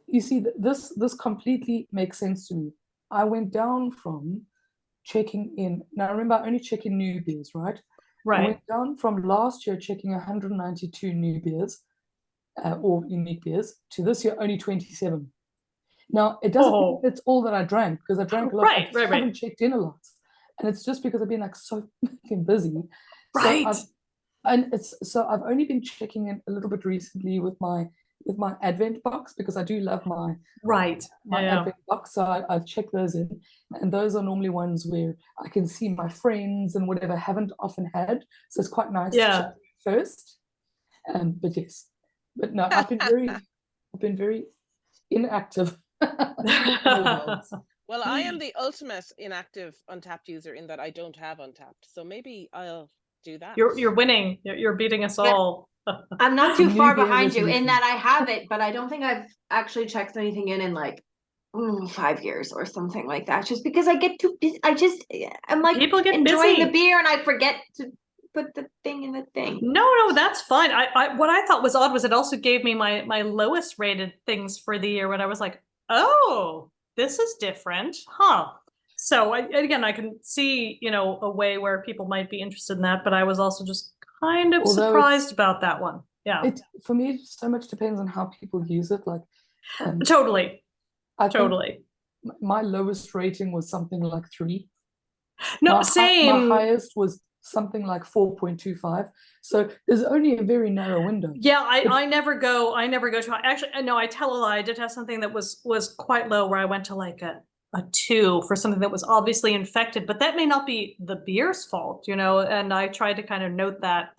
You see, this completely makes sense to me. I went down from checking in. Now remember, I only check in new beers, right? I Right. went down from last year checking 192 new beers or unique beers to this year only 27. Now, it doesn't mean it's all that I drank because I drank a lot. I just haven't checked in a lot. And it's just because I've been like so fucking busy. Right. So I've only been checking in a little bit recently with my Advent box because I do love my Advent box. So I've checked those in, and those are normally ones where I can see my friends and whatever haven't often had. So it's quite nice to check first. But yes, but no, I've been very inactive. Well, I am the ultimate inactive Untapped user in that I don't have Untapped. So maybe I'll do that. You're winning. You're beating us all. I'm not too far behind you in that I have it, but I don't think I've actually checked anything in like 5 years or something like that. Just because I get too busy. I'm like people get enjoying busy. the beer and I forget to put the thing in the thing. No, that's fine. I what I thought was odd was it also gave me my lowest rated things for the year when I was like, oh, this is different, huh? So again, I can see, you know, a way where people might be interested in that, but I was also just kind of surprised about that one. Yeah. For me, it so much depends on how people use it. Like, totally. My lowest rating was something like 3. No, same. My highest was something like 4.25. So there's only a very narrow window. Yeah, I never go to actually no, I tell a lie. I did have something that was quite low where I went to like a 2 for something that was obviously infected, but that may not be the beer's fault, you know, and I tried to kind of note that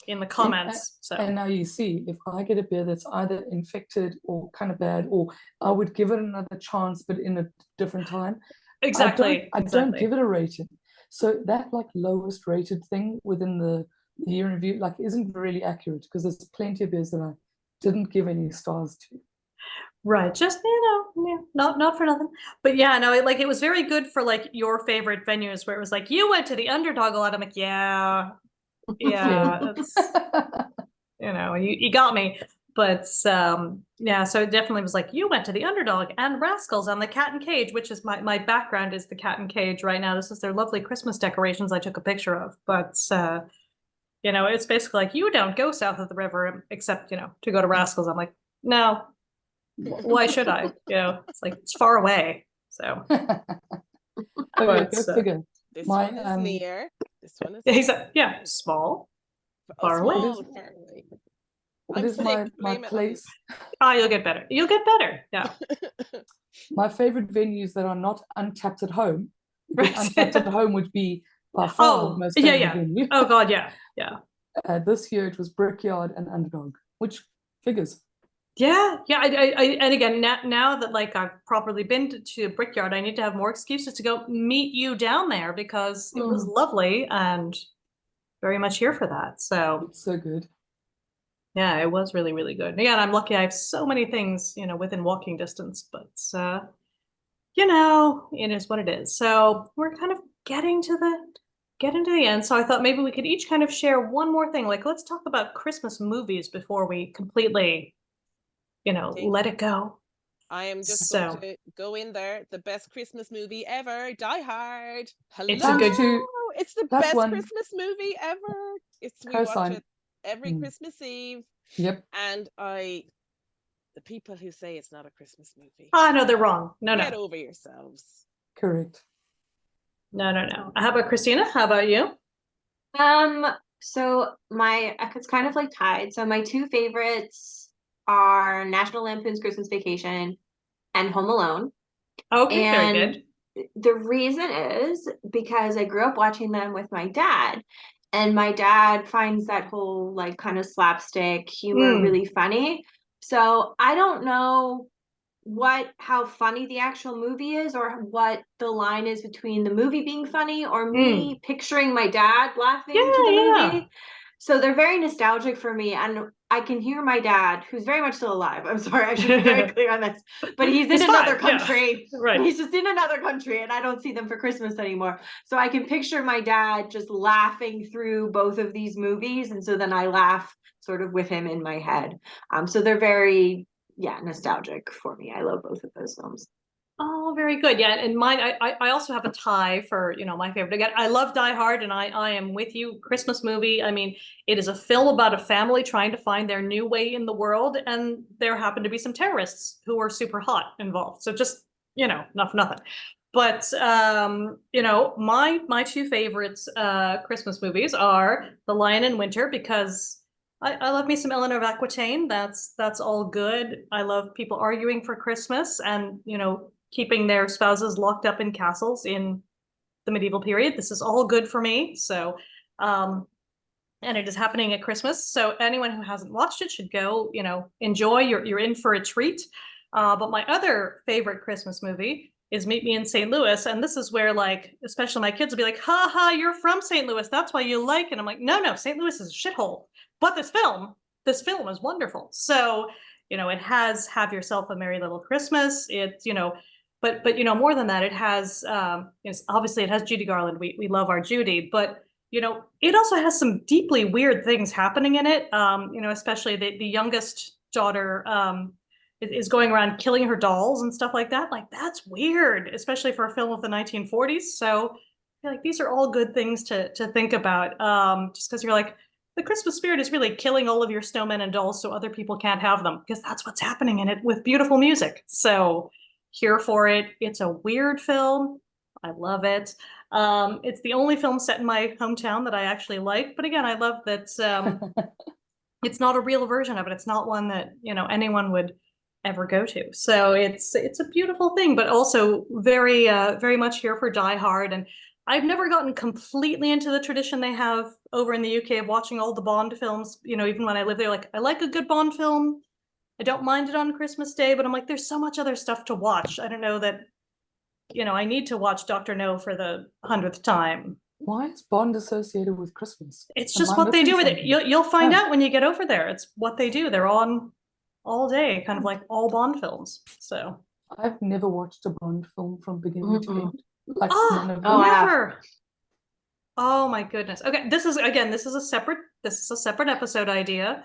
in the comments. And now you see, if I get a beer that's either infected or kind of bad, or I would give it another chance, but in a different time. Exactly. I don't give it a rating. So that like lowest rated thing within the year in review like isn't really accurate because there's plenty of beers that I didn't give any stars to. Right, just not for nothing, but yeah, no, it was very good for like your favorite venues where it was like you went to the Underdog a lot. I'm like, yeah, it's you know, you got me, but yeah, so it definitely was like you went to the Underdog and Rascals and the Cat and Cage, which is my background is the Cat and Cage right now. This is their lovely Christmas decorations I took a picture of, but you know, it's basically like you don't go south of the river except, you know, to go to Rascals. I'm like, no. Why should I? You know, it's like it's far away. So go figure. This one is near. This one is small. Far away. What is my place? You'll get better. You'll get better. Yeah. My favorite venues that are not Untapped at home. Untapped at home would be by far the most favorite venue. Oh God, yeah. This year it was Brickyard and Underdog, which figures. Yeah. And again, now that like I've properly been to Brickyard, I need to have more excuses to go meet you down there because it was lovely and very much here for that. So it's so good. Yeah, it was really, really good. Again, I'm lucky I have so many things, you know, within walking distance, but you know, it is what it is. So we're kind of getting to the end. So I thought maybe we could each kind of share one more thing. Like, let's talk about Christmas movies before we completely let it go. I am just So going to go in there. The best Christmas movie ever, Die Hard. Hello. it's a good. It's the That's best one. Christmas movie ever. We watch Co-sign. it every Christmas Eve. Yep. And the people who say it's not a Christmas movie. No, they're wrong. No. Get over yourselves. Correct. No. How about Christina? How about you? So it's kind of like tied. So my two favorites are National Lampoon's Christmas Vacation and Home Alone. Okay, and very good. The reason is because I grew up watching them with my dad, and my dad finds that whole like kind of slapstick humor really funny. So I don't know how funny the actual movie is, or what the line is between the movie being funny or me picturing my dad laughing to the movie. So they're very nostalgic for me, and I can hear my dad, who's very much still alive. I'm sorry, I should be very clear on this, but he's in another country. Yeah. Right. He's just in another country, and I don't see them for Christmas anymore. So I can picture my dad just laughing through both of these movies, and so then I laugh sort of with him in my head. So they're very nostalgic for me. I love both of those films. Oh, very good. Yeah, and mine, I also have a tie for, my favorite. Again, I love Die Hard, and I am with you. Christmas movie. I mean, it is a film about a family trying to find their new way in the world, and there happen to be some terrorists who are super hot involved. So just, nothing. But my two favorites Christmas movies are The Lion in Winter, because I love me some Eleanor of Aquitaine. That's all good. I love people arguing for Christmas and, keeping their spouses locked up in castles in the medieval period. This is all good for me. So, and it is happening at Christmas. So anyone who hasn't watched it should go, enjoy. You're in for a treat. But my other favorite Christmas movie is Meet Me in St. Louis. And this is where, like, especially my kids will be like, ha ha, you're from St. Louis. That's why you like it. I'm like, no, St. Louis is a shithole. But this film is wonderful. So, it has Have Yourself a Merry Little Christmas. It's, but more than that, it has, obviously it has Judy Garland. We love our Judy, but, it also has some deeply weird things happening in it. Especially the youngest daughter, is going around killing her dolls and stuff like that. Like, that's weird, especially for a film of the 1940s. So I feel like these are all good things to think about. Just because you're like, the Christmas spirit is really killing all of your snowmen and dolls so other people can't have them, because that's what's happening in it with beautiful music. So here for it. It's a weird film. I love it. It's the only film set in my hometown that I actually like. But again, I love that it's not a real version of it. It's not one that, anyone would ever go to. So it's a beautiful thing, but also very, very much here for Die Hard. And I've never gotten completely into the tradition they have over in the UK of watching all the Bond films. Even when I live there, like, I like a good Bond film. I don't mind it on Christmas Day, but I'm like, there's so much other stuff to watch. I don't know that, I need to watch Dr. No for the 100th time. Why is Bond associated with Christmas? It's just what they do with it. You'll find out when you get over there. It's what they do. They're on all day, kind of like all Bond films. So I've never watched a Bond film from beginning to end. Like none of them. Never. Oh my goodness. Okay, this is a separate episode idea.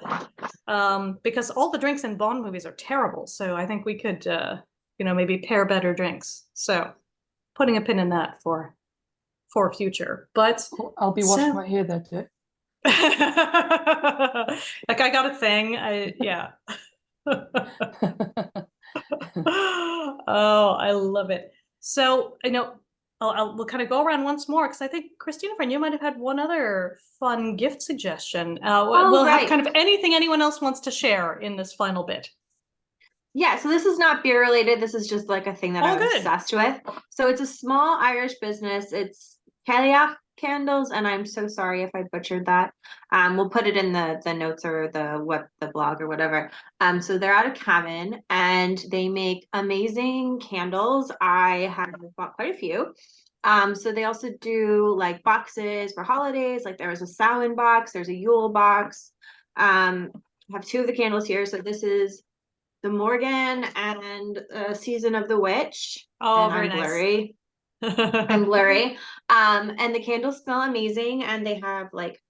Because all the drinks in Bond movies are terrible. So I think we could maybe pair better drinks. So putting a pin in that for future. But I'll be washing my hair that day. Like, I got a thing. Yeah. Oh, I love it. So we'll kind of go around once more, because I think, Christina, friend, you might have had one other fun gift suggestion. We'll have kind of anything anyone else wants to share in this final bit. Yeah, so this is not beer related. This is just like a thing that I'm obsessed with. So it's a small Irish business. It's Cailleach candles, and I'm so sorry if I butchered that. We'll put it in the notes or the blog or whatever. So they're out of Cavan, and they make amazing candles. I have bought quite a few. So they also do like boxes for holidays. Like, there was a Samhain box, there's a Yule box. I have two of the candles here. So this is the Morgan and Season of the Witch. Oh, very nice. I'm blurry. And the candles smell amazing, and they have like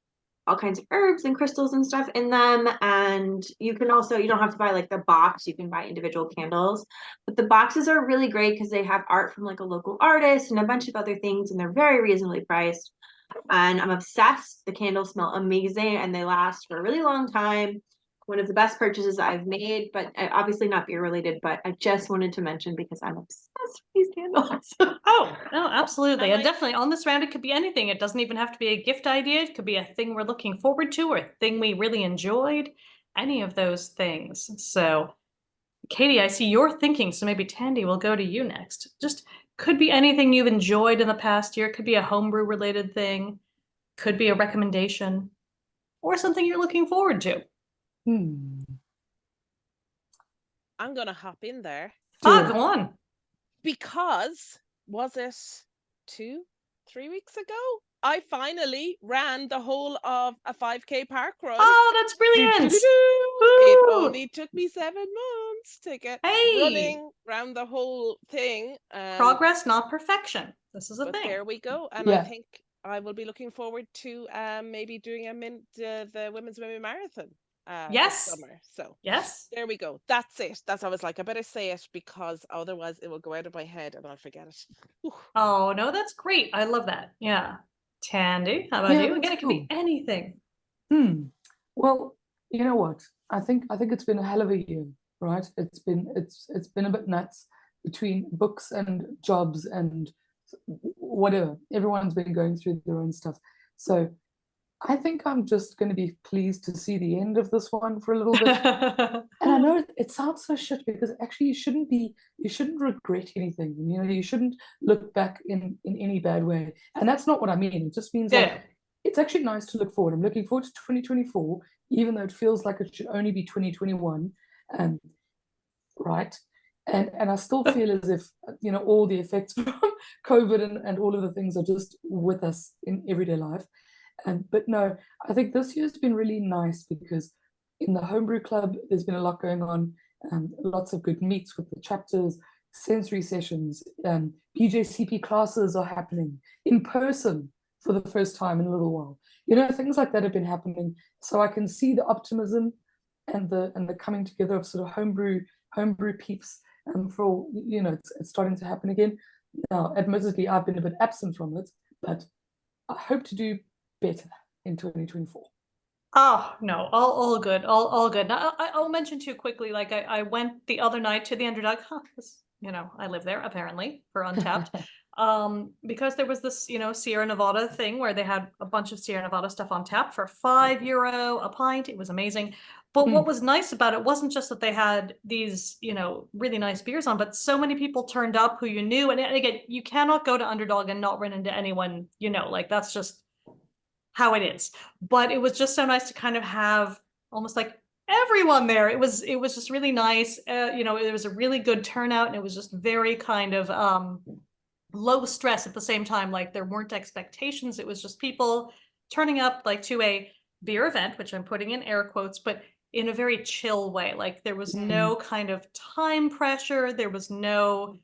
all kinds of herbs and crystals and stuff in them. And you can also, you don't have to buy like the box, you can buy individual candles. But the boxes are really great because they have art from like a local artist and a bunch of other things, and they're very reasonably priced. And I'm obsessed. The candles smell amazing and they last for a really long time. One of the best purchases I've made, but obviously not beer related, but I just wanted to mention because I'm obsessed with these candles. Oh, no, absolutely. And And definitely on this round, it could be anything. It doesn't even have to be a gift idea. It could be a thing we're looking forward to or a thing we really enjoyed. Any of those things. So, Katie, I see you're thinking, so maybe Tandy will go to you next. Just could be anything you've enjoyed in the past year. Could be a homebrew related thing. Could be a recommendation or something you're looking forward to. I'm going to hop in there. Go on. Because was it 2-3 weeks ago? I finally ran the whole of a 5K park run. Oh, that's brilliant. It only took me 7 months to get running around the whole thing. Progress, not perfection. This is a thing. There we go. And I think I will be looking forward to maybe doing the Women's Women Marathon. This summer. So there we go. That's it. I was like, I better say it because otherwise it will go out of my head and I'll forget it. Ooh. Oh no, that's great. I love that. Yeah. Tandy, how about you? Again, it could be anything. Well, you know what? I think it's been a hell of a year, right? It's been a bit nuts between books and jobs and whatever. Everyone's been going through their own stuff. So I think I'm just going to be pleased to see the end of this one for a little bit. And I know it sounds so shit because actually you shouldn't regret anything. You know, you shouldn't look back in any bad way. And that's not what I mean. It just means like it's actually nice to look forward. I'm looking forward to 2024, even though it feels like it should only be 2021. Right. And I still feel as if, you know, all the effects from COVID and all of the things are just with us in everyday life. But no, I think this year's been really nice because in the homebrew club, there's been a lot going on, lots of good meets with the chapters, sensory sessions, BJCP classes are happening in person for the first time in a little while. You know, things like that have been happening. So I can see the optimism and the coming together of sort of homebrew peeps, for, you know, it's starting to happen again. Now, admittedly, I've been a bit absent from it, but I hope to do better in 2024. Oh no, all good, all good. Now I'll mention too quickly. Like I went the other night to the Underdog. You know, I live there apparently for Untapped. Because there was this, you know, Sierra Nevada thing where they had a bunch of Sierra Nevada stuff on tap for €5 a pint. It was amazing. But what was nice about it wasn't just that they had these, you know, really nice beers on, but so many people turned up who you knew. And again, you cannot go to Underdog and not run into anyone, you know, like that's just how it is. But it was just so nice to kind of have almost like everyone there. It was just really nice. You know, it was a really good turnout and it was just very kind of low stress at the same time. Like there weren't expectations. It was just people turning up like to a beer event, which I'm putting in air quotes, but in a very chill way. Like there was no kind of time pressure. There was no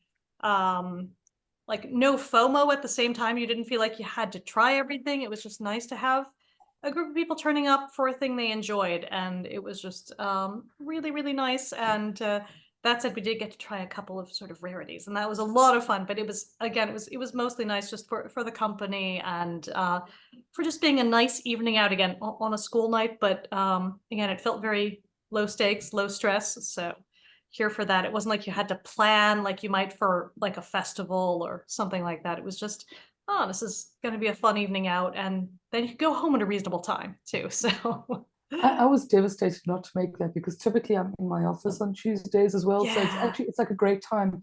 like no FOMO at the same time. You didn't feel like you had to try everything. It was just nice to have a group of people turning up for a thing they enjoyed. And it was just really, really nice. And that said, we did get to try a couple of sort of rarities and that was a lot of fun, but it was, again, it was mostly nice just for the company and for just being a nice evening out again on a school night. But again, it felt very low stakes, low stress. So here for that. It wasn't like you had to plan like you might for like a festival or something like that. It was just, oh, this is going to be a fun evening out. And then you could go home at a reasonable time too. So I was devastated not to make that because typically I'm in my office on Tuesdays as well. So it's like a great time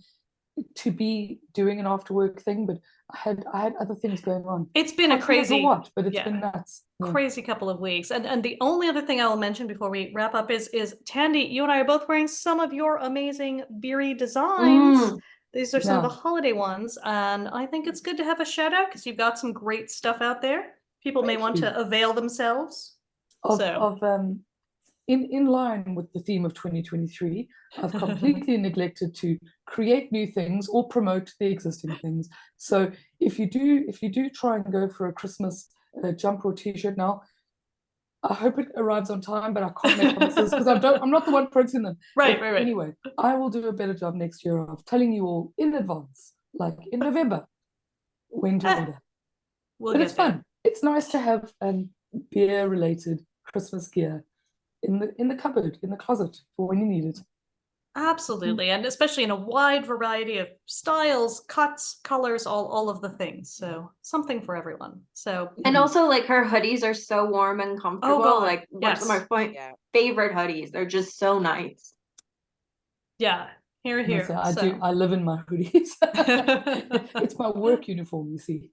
to be doing an after work thing, but I had other things going on. It's been a crazy but it's been nuts. Crazy couple of weeks. And the only other thing I will mention before we wrap up is Tandy, you and I are both wearing some of your amazing beery designs. These are some of the holiday ones, and I think it's good to have a shout out because you've got some great stuff out there. People may want to avail themselves. In line with the theme of 2023, I've completely neglected to create new things or promote the existing things. So if you do try and go for a Christmas jumper or t-shirt now, I hope it arrives on time, but I can't make promises because I'm not the one printing them. Right. Anyway, I will do a better job next year of telling you all in advance, like in November, when to order. But it's fun. It's nice to have beer-related Christmas gear in the cupboard, in the closet for when you need it. Absolutely, and especially in a wide variety of styles, cuts, colors, all of the things. So something for everyone. So and also like her hoodies are so warm and comfortable. God, like yes. One of my favorite hoodies. They're just so nice. Yeah, here. So I live in my hoodies. It's my work uniform, you see.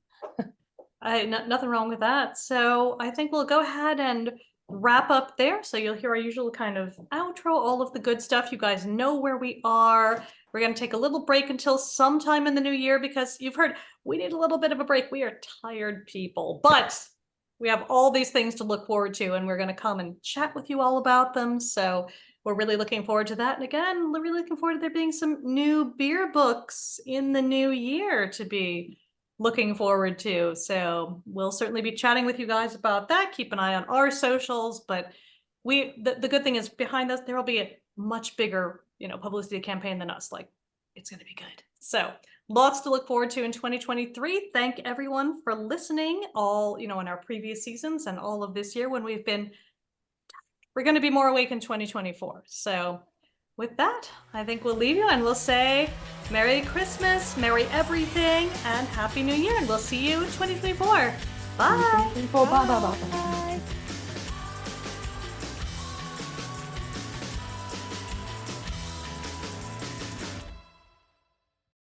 Nothing wrong with that. So I think we'll go ahead and wrap up there. So you'll hear our usual kind of outro, all of the good stuff. You guys know where we are. We're going to take a little break until sometime in the new year because you've heard we need a little bit of a break. We are tired people, but we have all these things to look forward to, and we're going to come and chat with you all about them. So we're really looking forward to that. And again, we're really looking forward to there being some new beer books in the new year to be looking forward to. So we'll certainly be chatting with you guys about that. Keep an eye on our socials, but the good thing is behind us, there will be a much bigger, publicity campaign than us. Like, it's going to be good. So lots to look forward to in 2023. Thank everyone for listening all, in our previous seasons and all of this year when we're going to be more awake in 2024. So with that, I think we'll leave you and we'll say Merry Christmas, Merry everything, and Happy New Year. And we'll see you in 2024. Bye. Bye.